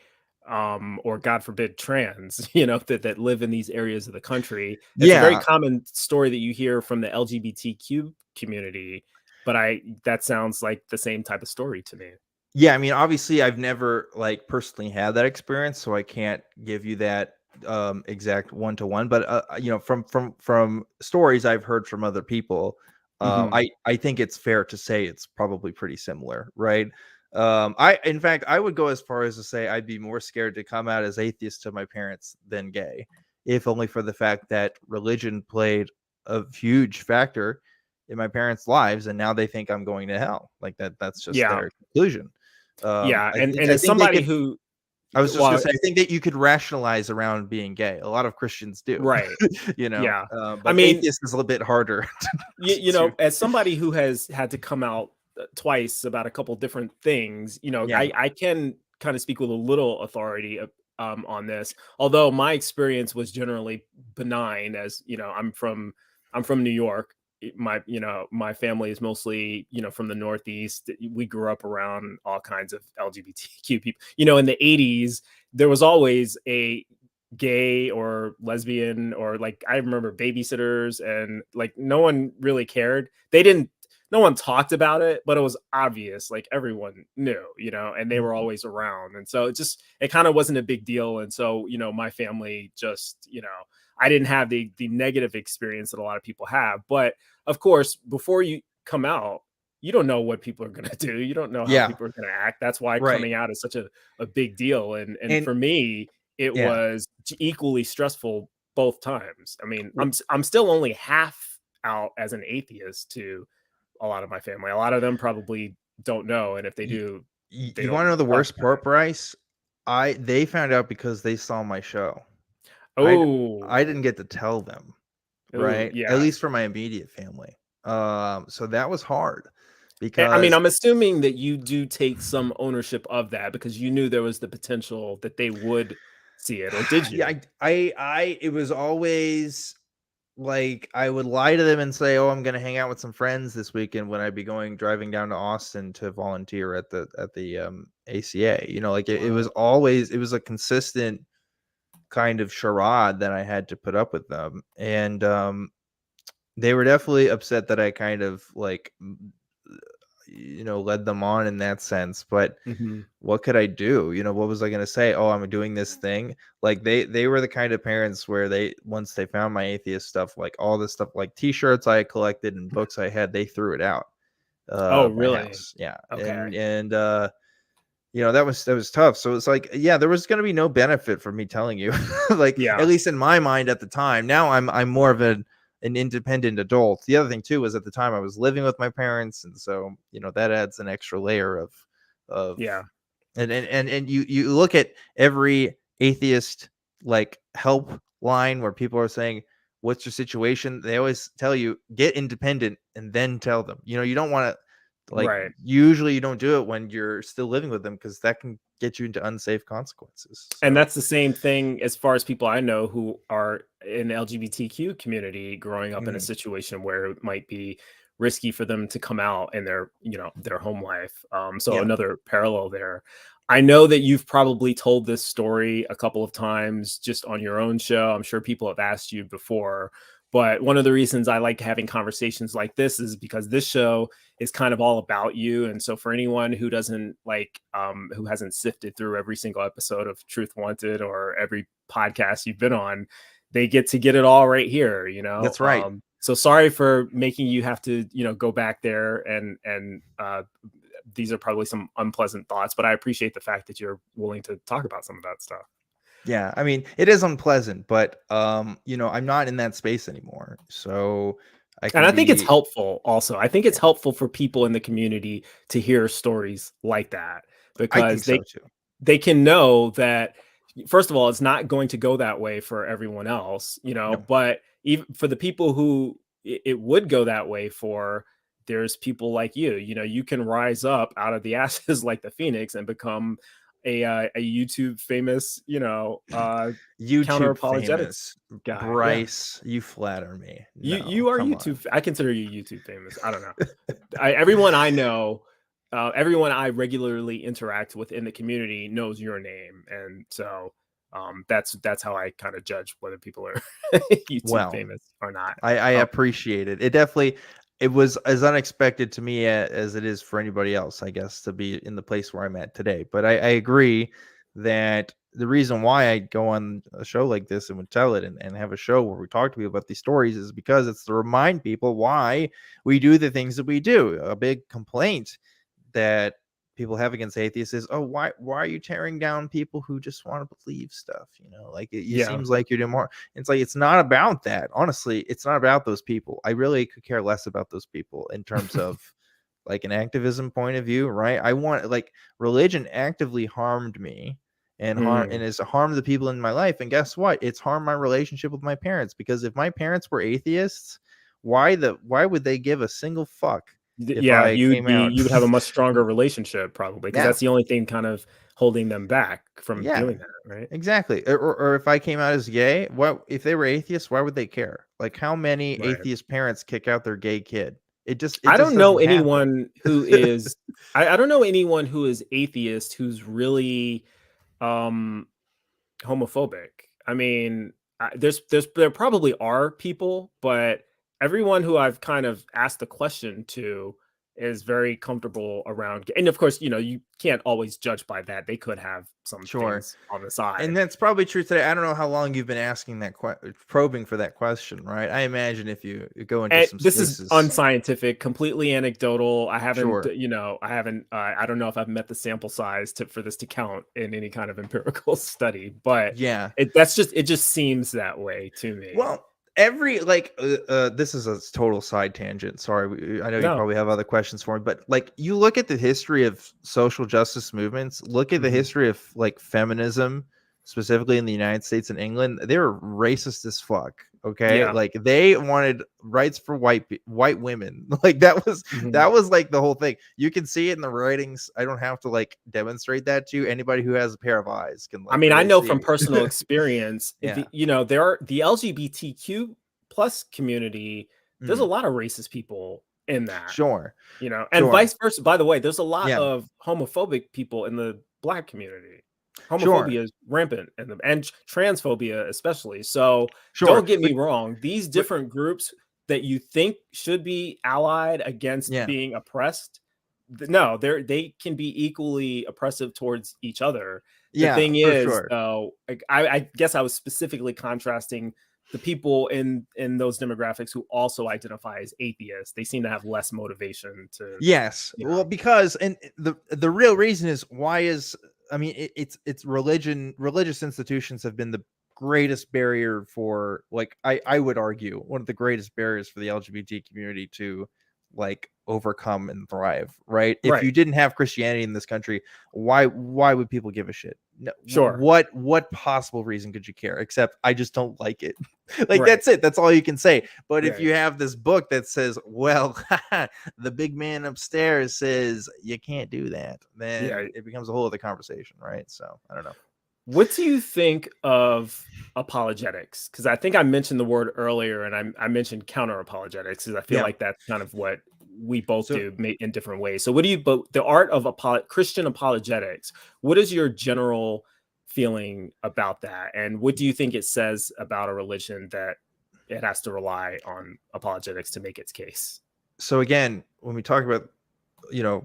or God forbid trans, that live in these areas of the country. It's a very yeah, common story that you hear from the LGBTQ community, but that sounds like the same type of story to me. yeah, I mean, obviously, I've never like personally had that experience, so I can't give you that exact one to one. But from stories I've heard from other people, Mhm. I think it's fair to say it's probably pretty similar, right? I in fact I would go as far as to say I'd be more scared to come out as atheist to my parents than gay, if only for the fact that religion played a huge factor in my parents' lives, and now they think I'm going to hell. Like that's just Yeah. their conclusion. Yeah, I and think I as think they somebody could. who I was just gonna well, say I think that you could rationalize around being gay. A lot of Christians do, right. you know. Yeah. I But mean, atheist is a little bit harder to. as somebody who has had to come out twice about a couple different things, Yeah. I can kind of speak with a little authority on this. Although my experience was generally benign, as I'm from New York. My family is mostly from the Northeast. We grew up around all kinds of LGBTQ people. In the '80s, there was always a gay or lesbian, or like I remember babysitters, and like no one really cared. No one talked about it, but it was obvious, like everyone knew, and they were Mhm. always around. And so it kind of wasn't a big deal. And so, my family just, I didn't have the negative experience that a lot of people have. But of course, before you come out, you don't know what people are going to do. You don't know how Yeah. people are going to act. That's why Right. coming out is such a big deal. And And for me, it yeah. was equally stressful both times. I mean, I'm still only half out as an atheist to a lot of my family. A lot of them probably don't know, and if they You, do, they you don't want to know the talk worst about part, Bryce? They found out because they saw my show. it. I I didn't Oh, get to tell them, oh, right? At yeah. least for my immediate family. So that was hard I mean, because I'm assuming that you do take some ownership of that because you knew there was the potential that they would see it, or did yeah, you? it was always like I would lie to them and say, "Oh, I'm going to hang out with some friends this weekend," when I'd be driving down to Austin to volunteer at the ACA. You know, like it was Wow. always it was a consistent kind of charade that I had to put up with them, and they were definitely upset that I kind of like led them on in that sense. But Mhm. what could I do? What was I going to say? Oh, I'm doing this thing. Like they were the kind of parents where they once they found my atheist stuff, like all this stuff, like t-shirts I collected and books I had, they threw it out Oh, of my really? house. Yeah. Okay. And that was tough. So it's like, yeah, there was going to be no benefit for me telling you, like at Yeah. least in my mind at the time. Now I'm more of an independent adult. The other thing too was at the time I was living with my parents, and so that adds an extra layer of Yeah. and you look at every atheist like help line where people are saying, "What's your situation?" They always tell you get independent and then tell them. You don't want to like Right. usually you don't do it when you're still living with them because that can get you into unsafe consequences. And So that's the same thing as far as people I know who are in the LGBTQ community growing up in a mhm. situation where it might be risky for them to come out in their, their home life. So Yeah. another parallel there. I know that you've probably told this story a couple of times just on your own show. I'm sure people have asked you before, but one of the reasons I like having conversations like this is because this show is kind of all about you. And so for anyone who doesn't who hasn't sifted through every single episode of Truth Wanted or every podcast you've been on, they get to get it all right here, That's right. So sorry for making you have to, go back there and these are probably some unpleasant thoughts, but I appreciate the fact that you're willing to talk about some of that stuff. Yeah, I mean, it is unpleasant, but I'm not in that space anymore. So I And can I think it's be. helpful also. I think it's Yeah, helpful for people in the community to hear stories like that I think because so too. they can know that, first of all, it's not going to go that way for everyone else, No. but even for the people who it would go that way for, there's people like you can rise up out of the ashes like the phoenix and become a YouTube famous, counter YouTube apologetics famous guy. Yeah. Bryce, you flatter me. You No, are come YouTube. on. I consider you YouTube famous. I don't know. Everyone I know, everyone I regularly interact with in the community knows your name, and so that's how I kind of judge whether people are YouTube Well, famous or not. I appreciate it. It definitely, it was as unexpected to me as it is for anybody else, I guess, to be in the place where I'm at today. But I agree that the reason why I go on a show like this and would tell it and have a show where we talk to people about these stories is because it's to remind people why we do the things that we do. A big complaint that people have against atheists is, oh, why are you tearing down people who just want to believe stuff? Like it Yeah. seems like you're doing more. It's like, it's not about that. Honestly, it's not about those people. I really could care less about those people in terms of like an activism point of view, right? I want, like, religion actively harmed me and has harmed the people in my life. And guess what? It's harmed my relationship with my parents, because if my parents were atheists, why would they give a single fuck if Yeah, I came out? you would have a much stronger relationship probably because Yeah. that's the only thing kind of holding them back from Yeah, doing that, right? exactly. Or if I came out as gay, what if they were atheists? Why would they care? Like, how many Right. atheist parents kick out their gay kid? It I just don't know doesn't happen. anyone who is I don't know anyone who is atheist who's really um homophobic. I mean, there probably are people, but everyone who I've kind of asked the question to is very comfortable around. And of course, you can't always judge by that. They could have some Sure. things on the And side. that's probably true today. I don't know how long you've been asking that probing for that question, right? I imagine if you go into And some this is spaces. unscientific, completely anecdotal. I haven't, Sure. I don't know if I've met the sample size for this to count in any kind of empirical study, but Yeah. it just seems that way to me. Well, this is a total side tangent. Sorry, I know you No. probably have other questions for me, but like, you look at the history of social justice movements, look at the Mhm. history of like feminism, specifically in the United States and England. They were racist as fuck. Okay, Yeah. like they wanted rights for white women. Like that Mhm. was like the whole thing. You can see it in the writings. I don't have to like demonstrate that to you. Anybody who has a pair of eyes can I like mean, I really know see from personal it. experience, Yeah. there are the LGBTQ plus community. There's a Mm. lot of racist people in that, Sure. and Sure. vice versa. By the way, there's a lot Yeah. of homophobic people in the Black community. Sure. Homophobia is rampant and transphobia especially. So Sure. don't get But me wrong. These but different groups that you think should be allied against yeah. being oppressed, no, they can be equally oppressive towards each other. The Yeah, thing for is, sure. though, like, I guess I was specifically contrasting the people in those demographics who also identify as atheists. They seem to have less motivation to, Yes. you Well, know. because, and the real reason is, why is, I mean, it's religion. Religious institutions have been the greatest barrier for, like, I would argue, one of the greatest barriers for the LGBT community to like overcome and thrive, right? If Right. you didn't have Christianity in this country, why would people give a shit? No, Sure. what possible reason could you care, except I just don't like it? Like, Right. that's it. That's all you can say. But if Right. you have this book that says, well, the big man upstairs says you can't do that, Yeah. then it becomes a whole other conversation, right? So I don't know. What do you think of apologetics, because I think I mentioned the word earlier, and I mentioned counter apologetics, because I feel Yeah. like that's kind of what we both So do in different ways. So, what do you? But the art of Christian apologetics. What is your general feeling about that, and what do you think it says about a religion that it has to rely on apologetics to make its case? so again, when we talk about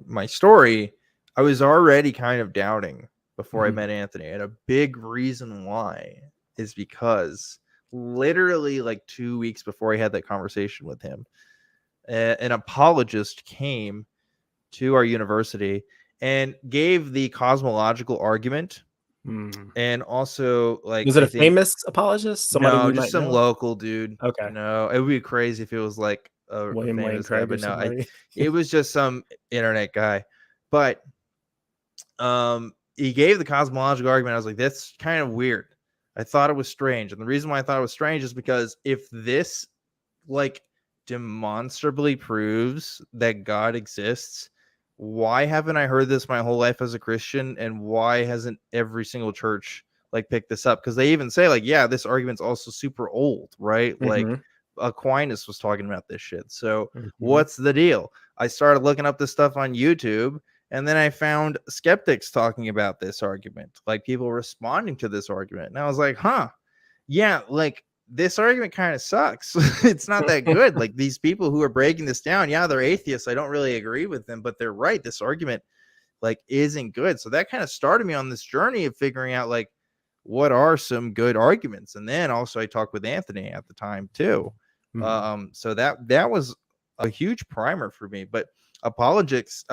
my story, I was already kind of doubting before I Mhm. met Anthony, and a big reason why is because literally like 2 weeks before I had that conversation with him, an apologist came to our university and gave the cosmological argument, Hmm. and also like Was it I a think famous apologist? Somebody no, we just might some know? local dude. Okay, No, it would be crazy if it was like a William Lane famous guy, Craig or but no, somebody. it was just some internet guy. But he gave the cosmological argument. I was like, that's kind of weird. I thought it was strange. And the reason why I thought it was strange is because if this like demonstrably proves that God exists, why haven't I heard this my whole life as a Christian? And why hasn't every single church like picked this up? Because they even say, like, yeah, this argument's also super old, right? Like Hmm. Aquinas was talking about this shit. So Hmm. what's the deal? I started looking up this stuff on YouTube, and then I found skeptics talking about this argument, like people responding to this argument. And I was like, huh, yeah, like this argument kind of sucks. It's not that good. Like these people who are breaking this down, yeah, they're atheists. I don't really agree with them, but they're right. This argument like isn't good. So that kind of started me on this journey of figuring out like what are some good arguments. And then also I talked with Anthony at the time too. Hmm. So that was a huge primer for me. But apologetics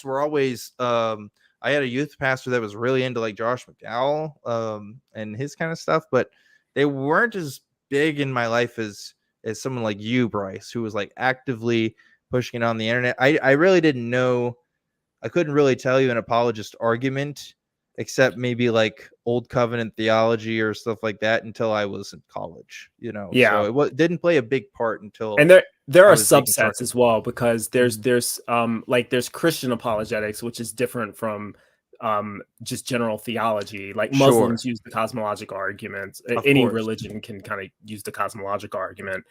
were always I had a youth pastor that was really into like Josh McDowell and his kind of stuff, but they weren't as big in my life as someone like you, Bryce, who was like actively pushing it on the internet. I really didn't know. I couldn't really tell you an apologist argument except maybe like old covenant theology or stuff like that until I was in college, Yeah, so it didn't play a big part until and there I are was subsets deconstructing. as well, because Mhm. there's Christian apologetics, which is different from just general theology. Like Sure, Muslims use the cosmological argument. of Any course. religion can kind of use the cosmological argument,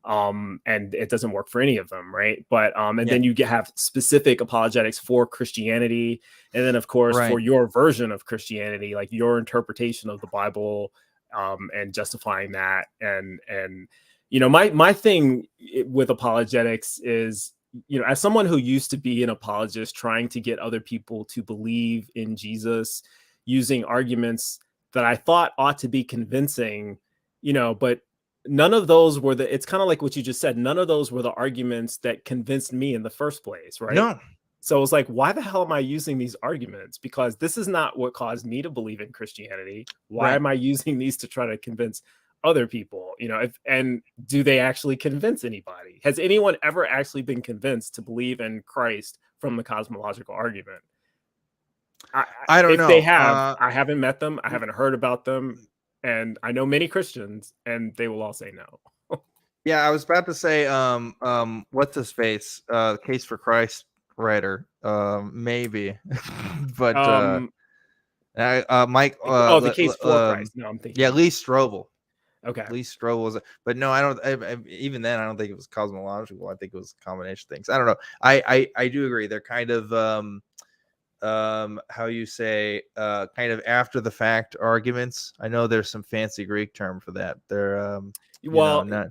and it doesn't work for any of them, right? But and Yeah, then you have specific apologetics for Christianity, and then of course for right. your version of Christianity, like your interpretation of the Bible, and justifying that. And my thing with apologetics is, as someone who used to be an apologist trying to get other people to believe in Jesus using arguments that I thought ought to be convincing, but none of those were it's kind of like what you just said, none of those were the arguments that convinced me in the first place, right? No, So it was like, why the hell am I using these arguments? Because this is not what caused me to believe in Christianity. Why right. am I using these to try to convince other people? And do they actually convince anybody? Has anyone ever actually been convinced to believe in Christ from the cosmological argument? I don't If they know. have, I haven't met them. I haven't heard about them. And I know many Christians, and they will all say no. Yeah, I was about to say, what's his face? Case for Christ writer, maybe, but um, Mike, the case for Christ. No, I'm yeah, thinking. Lee Strobel. Okay. Lee Strobel was, but no, I don't. Even then, I don't think it was cosmological. I think it was a combination of things. I don't know. I do agree. They're kind of how you say kind of after the fact arguments. I know there's some fancy Greek term for that. They're Well, not.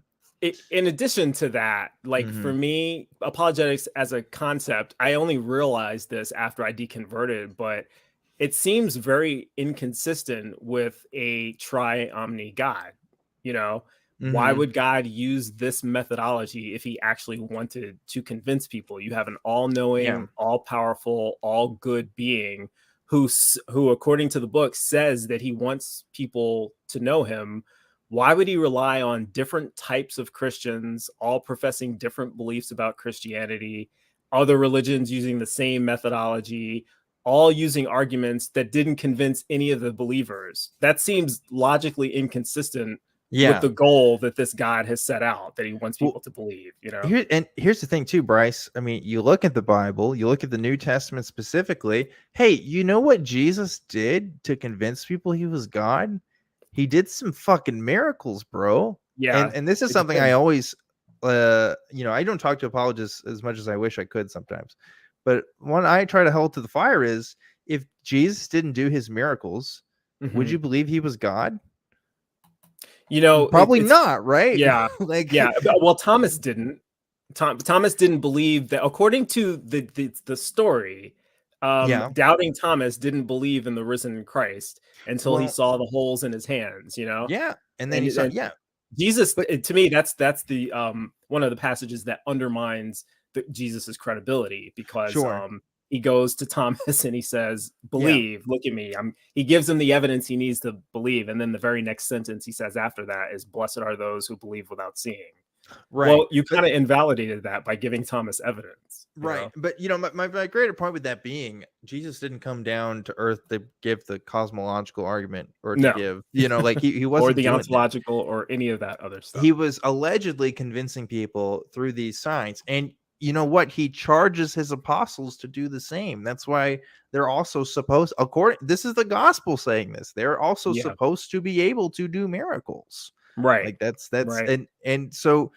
in addition to that, like Mm-hmm. for me, apologetics as a concept, I only realized this after I deconverted, but it seems very inconsistent with a tri-omni God. You know, why Mm-hmm. would God use this methodology if he actually wanted to convince people? You have an Yeah. all-knowing, all-powerful, all-good being who, according to the book, says that he wants people to know him. Why would he rely on different types of Christians, all professing different beliefs about Christianity, other religions using the same methodology, all using arguments that didn't convince any of the believers? That seems logically inconsistent with Yeah. the goal that this God has set out, that he wants Well, people to believe. here's the thing too, Bryce. I mean, you look at the Bible, you look at the New Testament specifically. Hey, you know what Jesus did to convince people he was God? he did some fucking miracles, bro. Yeah, And this is it something I depends. always I don't talk to apologists as much as I wish I could sometimes. But one I try to hold to the fire is, if Jesus didn't do his miracles, would Mhm. you believe he was God? You know, Probably it's not, right? yeah, Like, yeah. Well, Thomas didn't. Thomas didn't believe that, according to the story. yeah. Doubting Thomas didn't believe in the risen Christ until he Well, saw the holes in his hands. You know, yeah. And then he saw, and yeah. Jesus, But to me, that's the one of the passages that undermines Jesus's credibility, because sure. he goes to Thomas and he says, Yeah. "Believe, look at me." He gives him the evidence he needs to believe, and then the very next sentence he says after that is, "Blessed are those who believe without seeing." Right. Well, you But kind of invalidated that by giving Thomas evidence, you right. know? But my greater point with that being, Jesus didn't come down to earth to give the cosmological argument, or to No, give, like he or wasn't the doing that. ontological or any of that other stuff. He was allegedly convincing people through these signs. And you know what? He charges his apostles to do the same. That's why they're also supposed, this is the gospel saying this, they're also Yeah, supposed to be able to do miracles. right, Like that's right. and so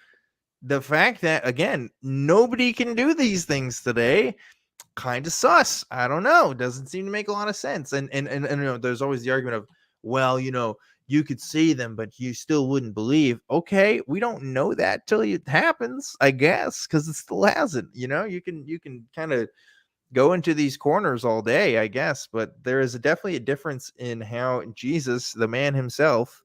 the fact that, again, nobody can do these things today, kind of sus. I don't know. Doesn't seem to make a lot of sense. And there's always the argument of, well, you could see them, but you still wouldn't believe. Okay, we don't know that till it happens, I guess, because it still hasn't. You can kind of go into these corners all day, I guess, but there is definitely a difference in how Jesus, the man himself,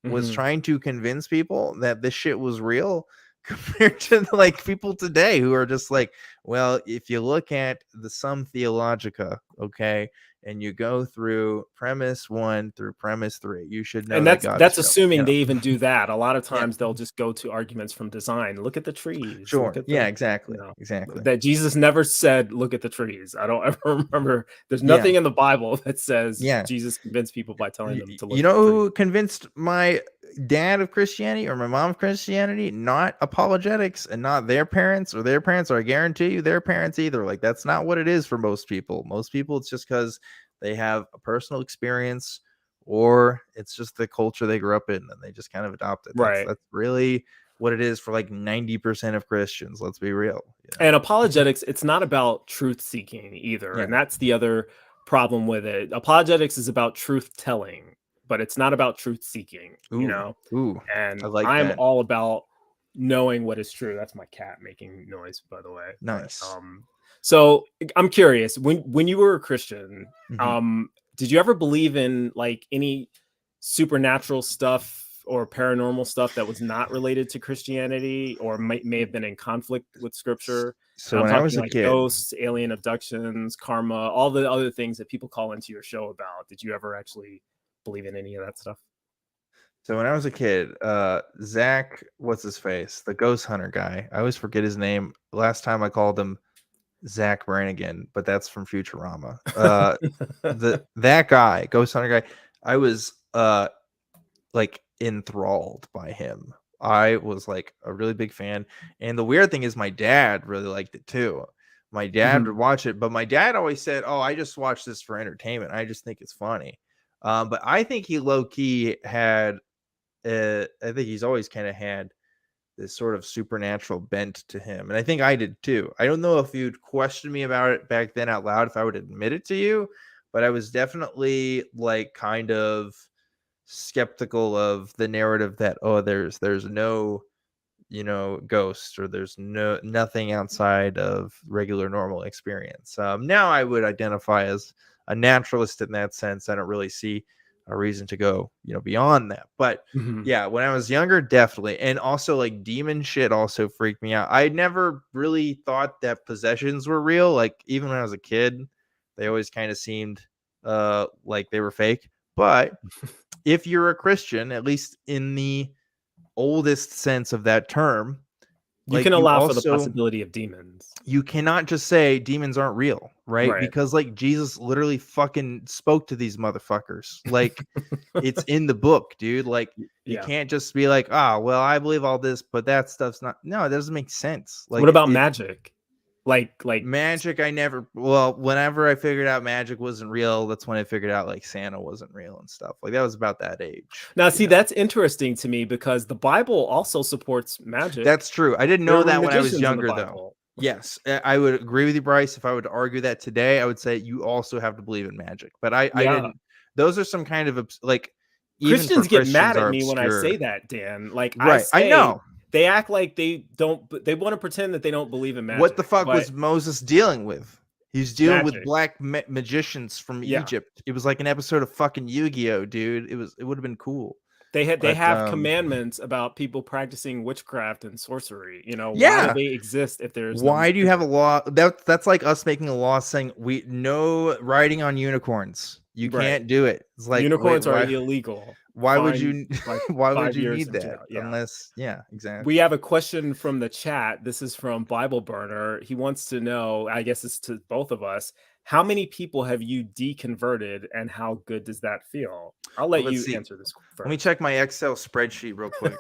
was Mhm. trying to convince people that this shit was real, compared to like people today who are just like, well, if you look at the Sum Theologica, okay, and you go through premise 1 through premise 3, you should know And that that's God is that's real. assuming they even do that. A lot of Yeah, times they'll just go to arguments from design. Look at the trees. Look sure. at Yeah, the, you exactly. know, Exactly. that Jesus never said, "Look at the trees." I don't ever remember. There's Yeah. nothing in the Bible that says Yeah. Jesus convinced people by telling them to You look at know the trees. who convinced my dad of Christianity, or my mom of Christianity? Not apologetics, and not their parents, or their parents, or I guarantee you their parents either. Like, that's not what it is for most people. Most people, it's just because they have a personal experience, or it's just the culture they grew up in and they just kind of adopt it. That's Right. that's really what it is for like 90% of Christians. Let's be real. And apologetics, it's not about truth seeking either. Yeah. And that's the other problem with it. Apologetics is about truth telling, but it's not about truth seeking, you Ooh. know? Ooh. I And like I'm that. all about knowing what is true. That's my cat making noise, by the way. But Nice. so I'm curious, when you were a Christian, Mhm. did you ever believe in like any supernatural stuff or paranormal stuff that was not related to Christianity, or may have been in conflict with scripture? And So I'm when I was talking a like kid, ghosts, alien abductions, karma, all the other things that people call into your show about. Did you ever actually believe in any of that stuff? Zach, what's his face? The ghost hunter guy. I always forget his name. Last time I called him Zach Brannigan, but that's from Futurama. That guy, ghost hunter guy, I was like enthralled by him. I was like a really big fan. And the weird thing is, my dad really liked it too. My dad Mhm. would watch it, but my dad always said, "Oh, I just watch this for entertainment. I just think it's funny." But I think he low key had I think he's always kind of had this sort of supernatural bent to him. And I think I did too. I don't know if you'd question me about it back then out loud, if I would admit it to you, but I was definitely like kind of skeptical of the narrative that, oh, there's no, ghost, or there's nothing outside of regular normal experience. Now I would identify as a naturalist in that sense. I don't really see a reason to go, beyond that. But Mhm. yeah, when I was younger, definitely. And also, like, demon shit also freaked me out. I never really thought that possessions were real. Like, even when I was a kid, they always kind of seemed like they were fake. But if you're a Christian, at least in the oldest sense of that term, You like, can allow for the possibility of demons. you cannot just say demons aren't real, right? Right. Because like Jesus literally fucking spoke to these motherfuckers. Like, it's in the book, dude. Like, you Yeah. can't just be like, well, I believe all this, but that stuff's not. No, it doesn't make sense. Like, What about magic? Like Magic, I never. Well, whenever I figured out magic wasn't real, that's when I figured out like Santa wasn't real and stuff. Like that was about that age, now, you see, know. that's interesting to me because the Bible also supports magic. That's true. I didn't There know were that when I was magicians in the younger, though. Bible. Yes, I would agree with you, Bryce. If I would argue that today, I would say you also have to believe in magic. But I Yeah. didn't. Those are some kind of like, even for Christians get mad Christians, at are me when I obscure. say that, Dan. Like I Right. I say, know. they act like they don't, they want to pretend that they don't believe in What the magic, fuck but was Moses dealing with? He's dealing with magic. black magicians from Yeah. Egypt. It was like an episode of fucking Yu-Gi-Oh, dude. It would have been cool. They But have commandments about people practicing witchcraft and sorcery. Why do yeah. they exist if there's no Why do you have a magic? law? That's like us making a law saying we no riding on unicorns. You Right. can't do it. It's like, wait, Unicorns are why? illegal. Why would Fine, you? like Why would 5 you years need in that jail. Yeah. unless? Yeah, We exactly. have a question from the chat. This is from Bible Burner. He wants to know, I guess it's to both of us, how many people have you deconverted and how good does that feel? I'll Well, let let's you see. answer this Let me first. check my Excel spreadsheet real quick.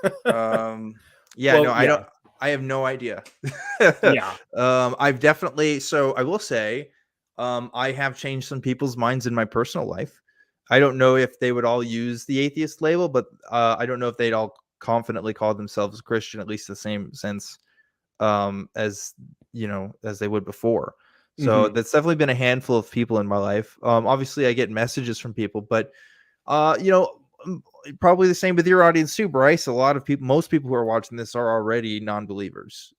Yeah, Well, no, I yeah. don't. I have no idea. Yeah. I've definitely. So I will say, I have changed some people's minds in my personal life. I don't know if they would all use the atheist label, but I don't know if they'd all confidently call themselves a Christian, at least the same sense as as they would before. So Mhm. that's definitely been a handful of people in my life. Obviously, I get messages from people, but uh, you know, probably the same with your audience too, Bryce. A lot of people, most people who are watching this are already non-believers.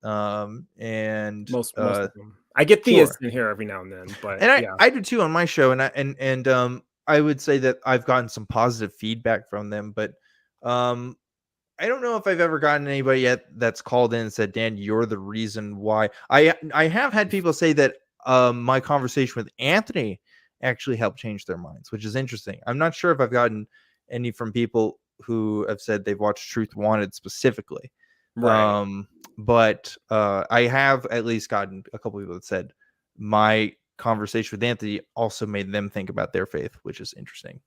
And Most of them. I get theists sure, in here every now and then, but and I yeah. I do too on my show, and I would say that I've gotten some positive feedback from them, but um I don't know if I've ever gotten anybody yet that's called in and said, Dan, you're the reason why. I have had people say that my conversation with Anthony actually helped change their minds, which is interesting. I'm not sure if I've gotten any from people who have said they've watched Truth Wanted specifically. Right. Um, but I have at least gotten a couple people that said my conversation with Anthony also made them think about their faith, which is interesting.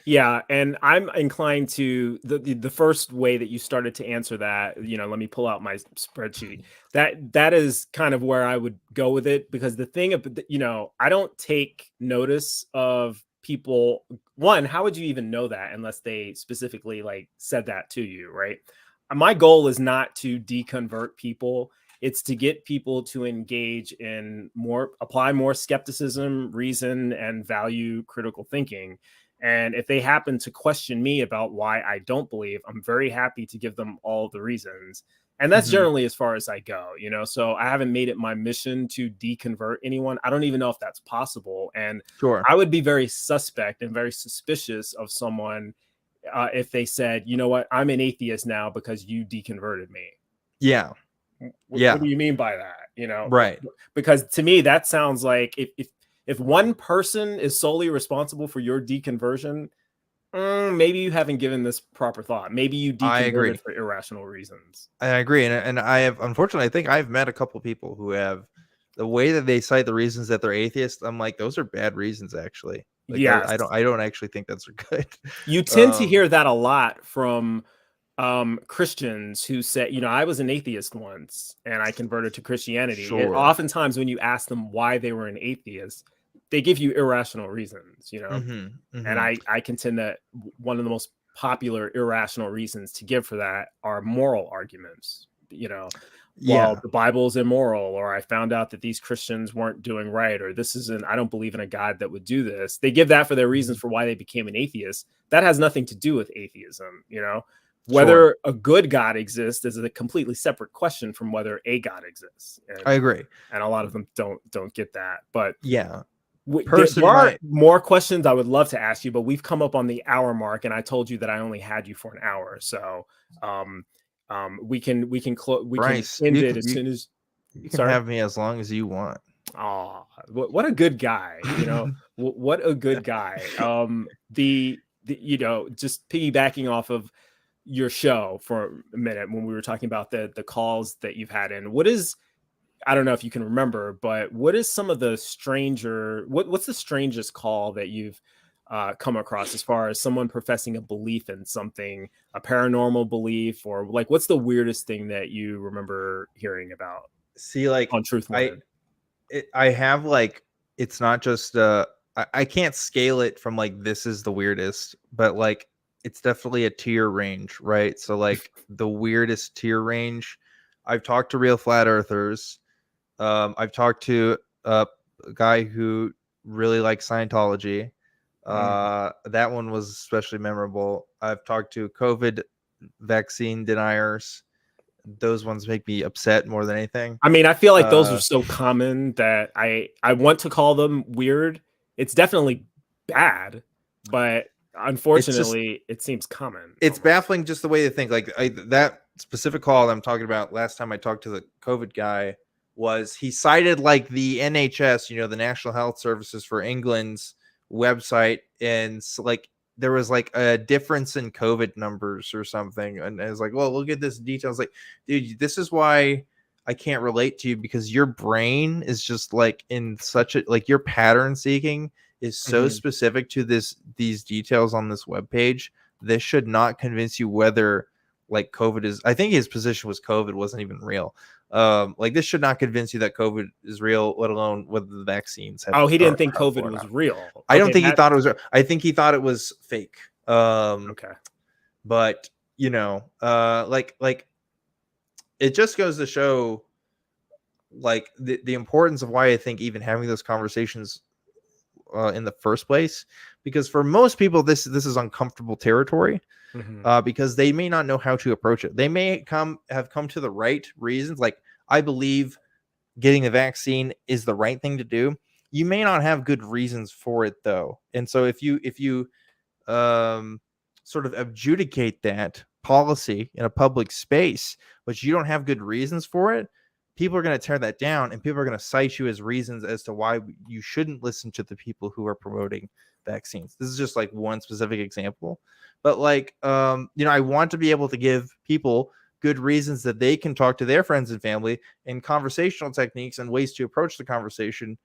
Yeah, and I'm inclined to the first way that you started to answer that, let me pull out my spreadsheet. That is kind of where I would go with it because the thing of I don't take notice of people. One, how would you even know that unless they specifically like said that to you, right? My goal is not to deconvert people. It's to get people to engage in apply more skepticism, reason, and value critical thinking. And if they happen to question me about why I don't believe, I'm very happy to give them all the reasons. And that's Mhm. generally as far as I go. So I haven't made it my mission to deconvert anyone. I don't even know if that's possible. And Sure. I would be very suspect and very suspicious of someone if they said, you know what, I'm an atheist now because you deconverted me. Yeah. What do Yeah. you mean by that? Right. Because to me, that sounds like if one person is solely responsible for your deconversion, maybe you haven't given this proper thought. Maybe you I agree. deconverted for irrational reasons. I agree, and I have unfortunately, I think I've met a couple people who have the way that they cite the reasons that they're atheist. I'm like, those are bad reasons, actually. Like, Yes, I don't actually think that's good. you tend to um, hear that a lot from Christians who say, I was an atheist once and I converted to Christianity. sure. Oftentimes, when you ask them why they were an atheist, they give you irrational reasons. Hmm. And Hmm. I contend that one of the most popular irrational reasons to give for that are moral arguments. Well, Yeah. the Bible is immoral, or I found out that these Christians weren't doing right, or I don't believe in a God that would do this. They give that for their reasons Mhm. for why they became an atheist. That has nothing to do with atheism. Sure. Whether a good God exists is a completely separate question from whether a God exists. I And agree. a lot of them don't get that. But Yeah. there Person, are my more questions I would love to ask you, but we've come up on the hour mark, and I told you that I only had you for an hour. So um, we can Bryce, end it as soon as. you can Sorry. have me as long as you want. Oh, what a good guy. What a good guy. Just piggybacking off of your show for a minute when we were talking about the calls that you've had in. I don't know if you can remember, but what is some of the what's the strangest call that you've come across as far as someone professing a belief in something, a paranormal belief, or like what's the weirdest thing that you remember hearing about See, like on Truth I Wanted? I have like, it's not just I can't scale it from like this is the weirdest, but like it's definitely a tier range, right? So like the weirdest tier range, I've talked to real flat earthers. I've talked to a guy who really likes Scientology. That one was especially memorable. I've talked to COVID vaccine deniers. Those ones make me upset more than anything. I mean, I feel like those are so common that I want to call them weird. It's definitely bad, but unfortunately, it seems common. It's almost. baffling just the way they think. Like that specific call that I'm talking about last time I talked to the COVID guy was he cited like the NHS, the National Health Services for England's website, and like there was like a difference in COVID numbers or something, and I was like, well, look at this detail. I was like, dude, this is why I can't relate to you, because your brain is just like in such a like your pattern seeking is so specific to these details on this webpage. This should not convince you whether like COVID is, I think his position was COVID wasn't even real. Like this should not convince you that COVID is real, let alone whether the vaccines have. Oh, he didn't think are COVID or was not. real. I don't Okay, think he thought it was. I think he thought it was fake. okay. But like it just goes to show like the importance of why I think even having those conversations in the first place, because for most people this is uncomfortable territory, because they may not know how to approach it. They may have come to the right reasons, like I believe getting the vaccine is the right thing to do. You may not have good reasons for it though, and so if you sort of adjudicate that policy in a public space, but you don't have good reasons for it, people are going to tear that down, and people are going to cite you as reasons as to why you shouldn't listen to the people who are promoting vaccines. This is just like one specific example, but like I want to be able to give people good reasons that they can talk to their friends and family, and conversational techniques and ways to approach the conversation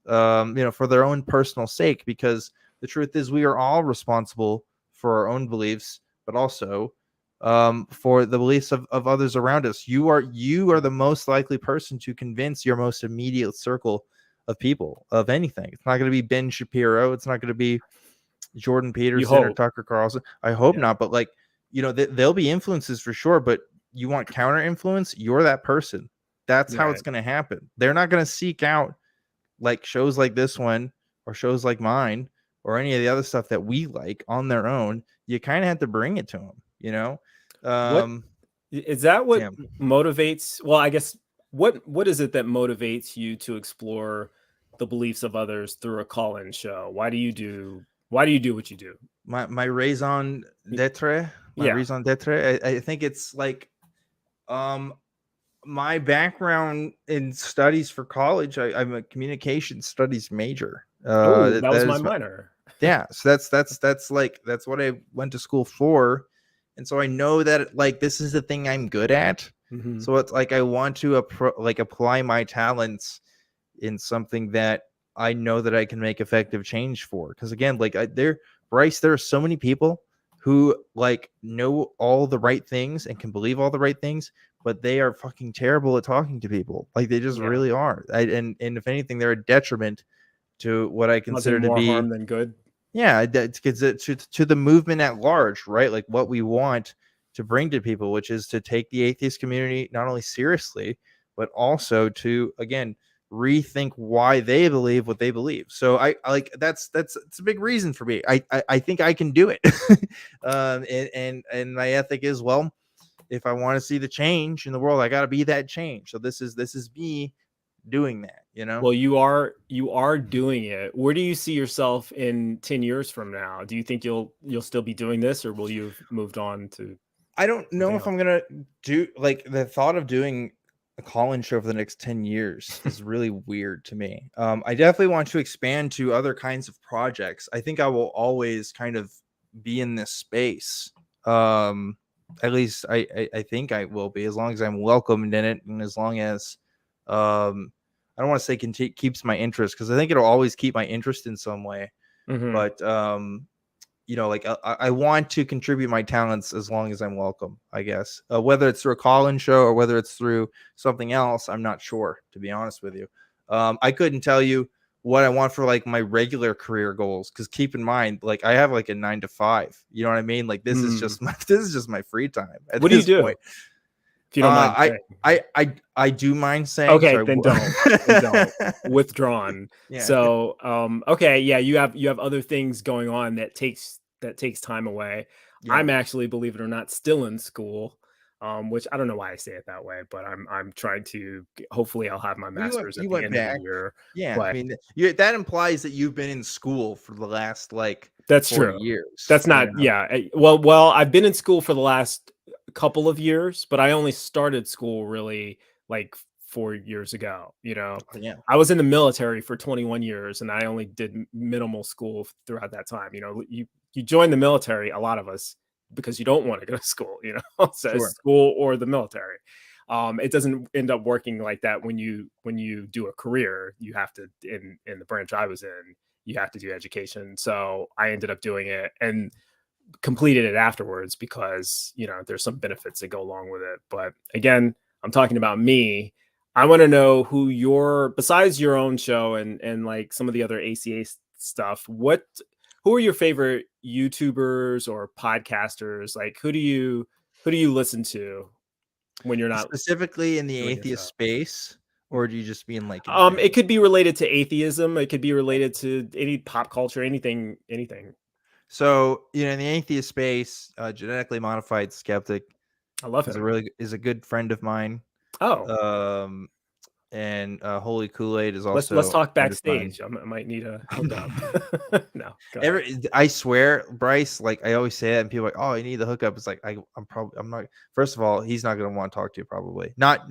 for their own personal sake, because the truth is we are all responsible for our own beliefs, but also for the beliefs of others around us. You are the most likely person to convince your most immediate circle of people of anything. It's not going to be Ben Shapiro. It's not going to be Jordan Peterson or Tucker Carlson. I hope not, but like, there'll be influences for sure, but you want counter influence, you're that person. That's how it's going to happen. They're not going to seek out like shows like this one or shows like mine or any of the other stuff that we like on their own. You kind of have to bring it to them, What is that? What motivates? Well, I guess what is it that motivates you to explore the beliefs of others through a call-in show? Why do you do what you do? My raison d'etre. Raison d'etre. I think it's like my background in studies for college. I'm a communication studies major. That was my minor. Yeah, so that's what I went to school for, and so I know that like this is the thing I'm good at. So it's like I want to apply my talents in something that I know that I can make effective change for. Because again, like Bryce, there are so many people who like know all the right things and can believe all the right things, but they are fucking terrible at talking to people. Like they just really are. And if anything, they're a detriment to what I consider to be more harm than good. Yeah, to the movement at large, right? Like what we want to bring to people, which is to take the atheist community not only seriously, but also to again rethink why they believe what they believe. So I like it's a big reason for me. I think I can do it. And my ethic is, well, if I want to see the change in the world, I got to be that change. So this is me doing that, Well, you are doing it. Where do you see yourself in 10 years from now? Do you think you'll still be doing this, or will you have moved on to? I don't know if I'm gonna do like the thought of doing a call-in show for the next 10 years is really weird to me. I definitely want to expand to other kinds of projects. I think I will always kind of be in this space. At least I think I will be, as long as I'm welcomed in it, and as long as I don't want to say keeps my interest, because I think it'll always keep my interest in some way. But like I want to contribute my talents as long as I'm welcome, I guess. Whether it's through a call-in show or whether it's through something else, I'm not sure, to be honest with you. I couldn't tell you what I want for like my regular career goals, because keep in mind, like I have like a 9 to 5. You know what I mean? Like this is just my free time at What do you this do, point. if you don't mind I saying? I do mind saying. Okay, So then don't. Then don't. Withdrawn. Yeah. So, okay, yeah, you have other things going on that takes time away. Yeah. I'm actually, believe it or not, still in school, which I don't know why I say it that way, but I'm trying to hopefully I'll have my Well, master's at you the went end of the back. year. Yeah, I But mean, that implies that you've been in school for the last like that's 40 true. years. That's not, yeah. Well, I've been in school for the last couple of years, but I only started school really like 4 years ago. Yeah, I was in the military for 21 years, and I only did minimal school throughout that time. You join the military, a lot of us, because you don't want to go to school. So it's sure. school or the military. It doesn't end up working like that when you do a career. You have to, in the branch I was in, you have to do education. So I ended up doing it and completed it afterwards because there's some benefits that go along with it. But again, I'm talking about me. I want to know besides your own show and like some of the other ACA stuff, who are your favorite YouTubers or podcasters? Like who do you listen to when you're not Specifically in the doing your atheist show? space, or do you just mean like in general? It could be related to atheism. It could be related to any pop culture, anything. So, in the atheist space, genetically modified skeptic I love is him. a good friend of mine. Oh, Um, and Holy Kool-Aid is let's also talk a friend of mine. backstage. I might need a hookup. No, go ahead. I swear, Bryce, like I always say that, and people are like, "Oh, you need the hookup." It's like I'm not. First of all, he's not going to want to talk to you. Probably not.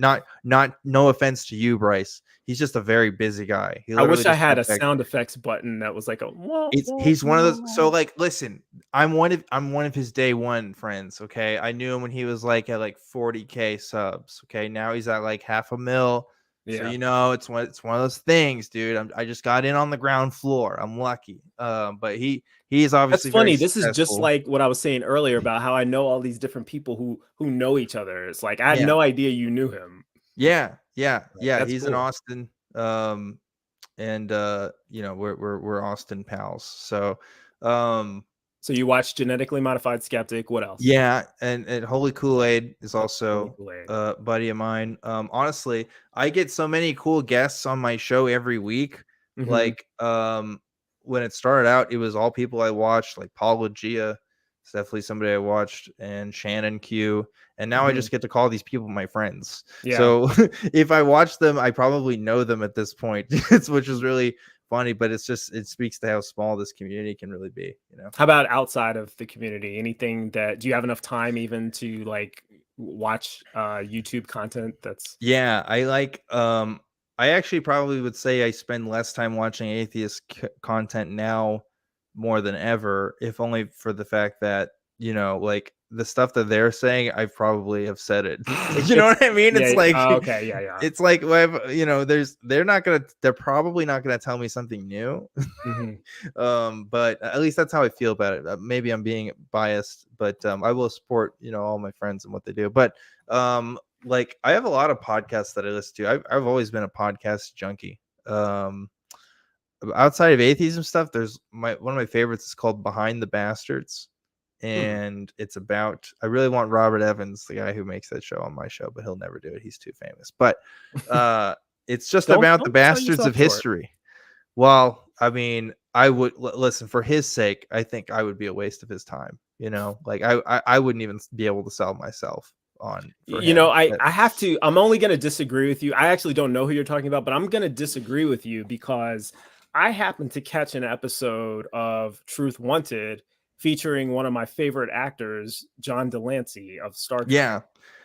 No offense to you, Bryce. He's just a very busy guy. He I literally wish I just had got a back. sound effects button that was like a wah, wah, He's one of those. So wah. like, listen, I'm one of his day one friends. Okay, I knew him when he was like at like 40K subs. Okay, now he's at like 500,000. So Yeah, it's one of those things, dude. I just got in on the ground floor. I'm lucky. But he is that's obviously very funny. This is just successful. like what I was saying earlier about how I know all these different people who know each other. It's like I had Yeah, no idea you knew him. yeah. That's He's in cool. Austin. And we're Austin pals. So, So you watch Genetically Modified Skeptic. What else? yeah, and Holy Kool-Aid is Oh, Holy also Kool-Aid. a buddy of mine. Honestly, I get so many cool guests on my show every week. Mhm. Like, when it started out, it was all people I watched, like Paul Gia. It's definitely somebody I watched, and Shannon Q. And now I Mhm. just get to call these people my friends. Yeah. So if I watch them, I probably know them at this point. Which is really funny, but it speaks to how small this community can really be. How about outside of the community? Anything that do you have enough time even to like watch YouTube content that's Yeah, I actually probably would say I spend less time watching atheist content now more than ever, if only for the fact that, like the stuff that they're saying, I probably have said it. You know it's what I mean? yeah, It's like oh, okay, yeah, yeah. it's like well, they're probably not gonna tell me something new. Mhm. But at least that's how I feel about it. Maybe I'm being biased, but I will support all my friends and what they do. But like I have a lot of podcasts that I listen to. I've always been a podcast junkie. Outside of atheism stuff, there's one of my favorites is called Behind the Bastards, Hmm. and it's about I really want Robert Evans, the guy who makes that show, on my show, but he'll never do it. He's too famous. But it's just about the Don't sell bastards yourself of short. history. Well, I mean, I would listen for his sake. I think I would be a waste of his time. Like I wouldn't even be able to sell myself on for him. I have to. I'm only going to disagree with you. I actually don't know who you're talking about, but I'm going to disagree with you because I happened to catch an episode of Truth Wanted featuring one of my favorite actors, John Delancey of Star Trek, Yeah,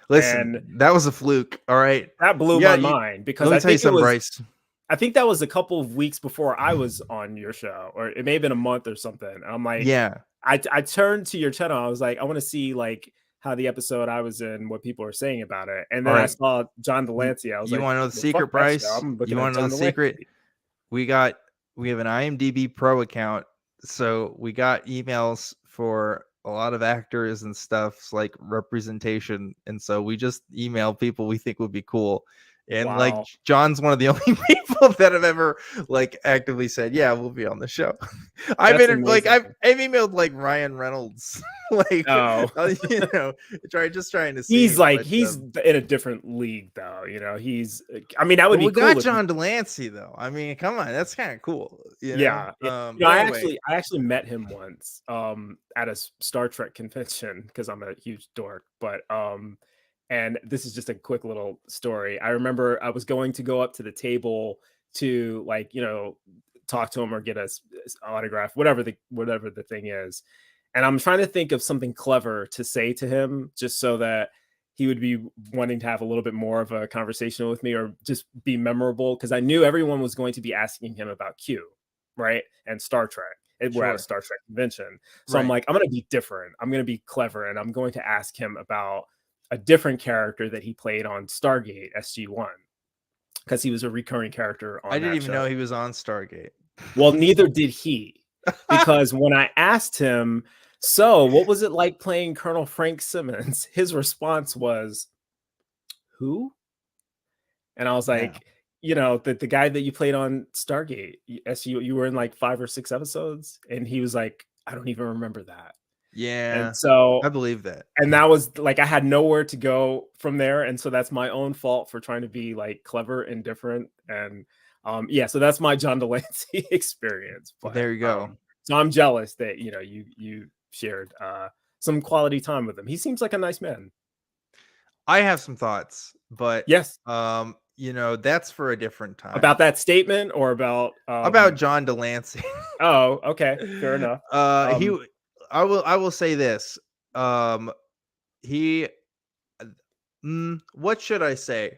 listen, and that was a fluke. All right. that blew Yeah, my mind because let me tell you something, Bryce. I think that was a couple of weeks before I was on your show, or it may have been a month or something. I'm like, Yeah. I turned to your channel. I was like, I want to see like how the episode I was in, what people are saying about it. And All then I right. saw John You, Delancey. I was you like, want to know the well, fuck secret, that show. Bryce? I'm You looking at want to know John the secret? Delancey. We have an IMDb Pro account, so we got emails for a lot of actors and stuff like representation, and so we just email people we think would be cool, And like Wow. John's one of the only people that have ever like actively said, "Yeah, we'll be on the show." I've That's been like amazing. I've emailed like Ryan Reynolds, like Oh. you know, just trying to He's see. like But he's in a different league though, you know. I mean, that would but be we got cool if he, John Delancey though. I mean, come on, that's kind of cool, you know. yeah, yeah. You know, But anyway, I actually met him once at a Star Trek convention because I'm a huge dork, but and this is just a quick little story. I remember I was going to go up to the table to, like, you know, talk to him or get us autograph, whatever the thing is. And I'm trying to think of something clever to say to him just so that he would be wanting to have a little bit more of a conversation with me or just be memorable, because I knew everyone was going to be asking him about Q, right? And Star Trek. And we're at a sure, Star Trek convention. So I'm right. like, I'm going to be different. I'm going to be clever. And I'm going to ask him about a different character that he played on Stargate SG-1, because he was a recurring character I on didn't that even show. know he was on Stargate. Well, neither did he, because when I asked him, so what was it like playing Colonel Frank Simmons? His response was, who? And I was Yeah, like, you know, the guy that you played on Stargate, you were in like 5 or 6 episodes. And he was like, I don't even remember that. And yeah, so, I believe that. and that was like, I had nowhere to go from there. And so that's my own fault for trying to be like clever and different. And yeah, so that's my John Delancey experience. Well, But there you go. so I'm jealous that, you know, you shared some quality time with him. He seems like a nice man. I have some thoughts, but Yes. you know, that's for a different time. About that statement or about About John Delancey. oh, okay, fair enough. He Um, I will say this. Um he what should I say?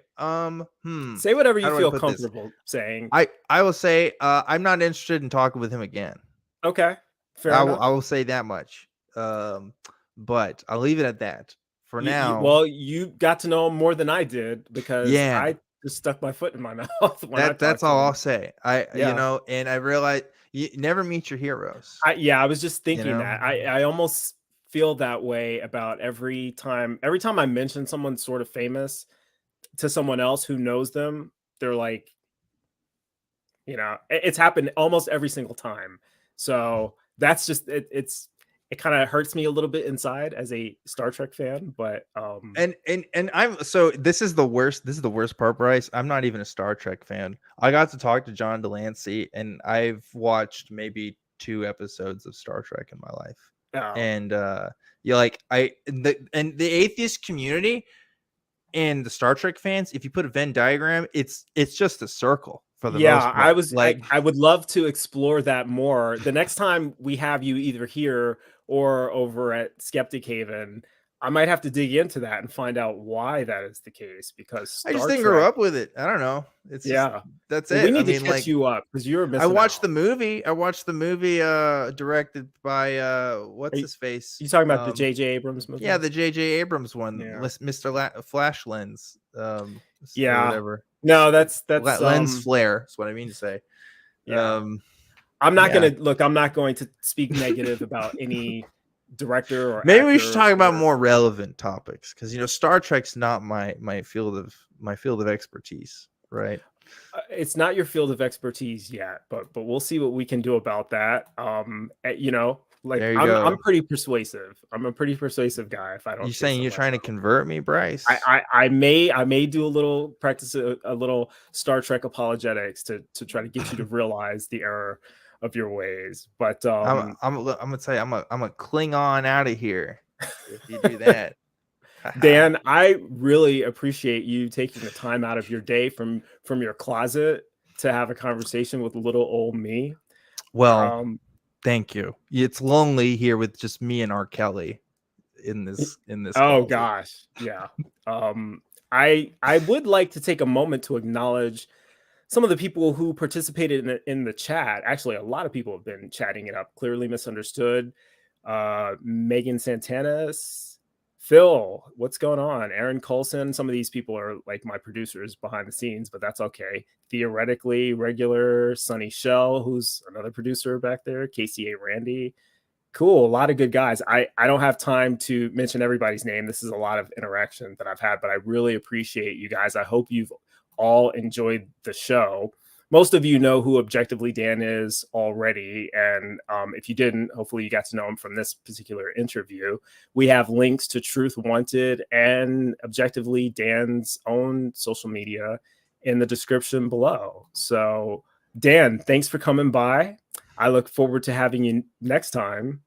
say whatever How you do I feel put this? comfortable saying. I will say I'm not interested in talking with him again. Okay, fair enough. I will say that much. Um but I'll leave it at that. For now, Well, you got to know him more than I did because yeah. I just stuck my foot in my mouth when I That's talked to all I'll him. say. I you Yeah. know, and I realize you never meet your heroes, I was just you thinking know? that. I almost feel that way about every time I mention someone sort of famous to someone else who knows them, they're like, you know, it's happened almost every single time. So that's just it kind of hurts me a little bit inside as a Star Trek fan, but And I'm so this is the worst. This is the worst part, Bryce. I'm not even a Star Trek fan. I got to talk to John Delancey, and I've watched maybe 2 episodes of Star Trek in my life. oh, And you like and the atheist community and the Star Trek fans, if you put a Venn diagram, it's just a circle for the yeah, most part. Like I would love to explore that more. The next time we have you either here or over at Skeptic Haven, I might have to dig into that and find out why that is the case, because I just Star didn't grow Trek, up with it. I don't know. It's just yeah. that's Well, we it. I need to mean, catch like you up because you're I missing watched out. the movie. I watched the movie Are directed by what's his face? you talking about the J.J. Abrams Yeah, movie? the J.J. Abrams one, Yeah. Mr. Flash Lens, or Yeah. whatever. No, that's Lens flare is what I mean to say. yeah. Um I'm not yeah. gonna look, I'm not going to speak negative about any director or Maybe we should actor talk about or more relevant topics because you know Star Trek's not my field of expertise, right? it's not your field of expertise yet, but we'll see what we can do about that. You know, like There you I'm go. pretty persuasive. I'm a pretty persuasive guy if I You don't get saying you're somewhere. trying to convert me, Bryce? I may do a little practice, a little Star Trek apologetics to try to get you to realize the error of your ways. But I'm gonna tell you, I'm a Klingon out of here if you do that. Dan, I really appreciate you taking the time out of your day from your closet to have a conversation with little old me. Well, Um, thank you. It's lonely here with just me and R. Kelly in this oh closet. gosh, yeah. I would like to take a moment to acknowledge some of the people who participated in the chat. Actually, a lot of people have been chatting it up. Clearly misunderstood. Megan Santanas, Phil, what's going on? Aaron Colson. Some of these people are like my producers behind the scenes, but that's okay. Theoretically, regular Sunny Shell, who's another producer back there. KCA Randy. Cool, a lot of good guys. I don't have time to mention everybody's name. This is a lot of interaction that I've had, but I really appreciate you guys. I hope you've all enjoyed the show. Most of you know who Objectively Dan is already. And if you didn't, hopefully you got to know him from this particular interview. We have links to Truth Wanted and Objectively Dan's own social media in the description below. So Dan, thanks for coming by. I look forward to having you next time.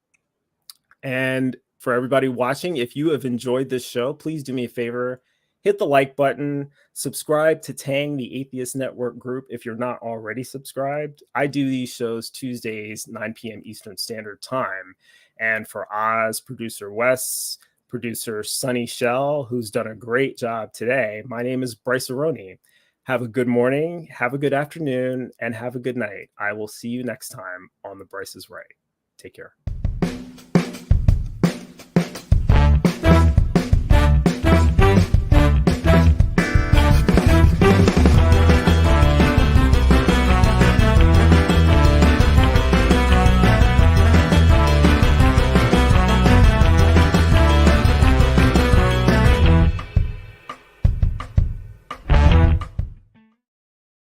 And for everybody watching, if you have enjoyed this show, please do me a favor, hit the like button, subscribe to TANG, the Atheist Network group, if you're not already subscribed. I do these shows Tuesdays, 9 p.m. Eastern Standard Time. And for Oz, producer Wes, producer Sunny Shell, who's done a great job today, my name is Brycearonee. Have a good morning, have a good afternoon, and have a good night. I will see you next time on The Bryce is Right. Take care.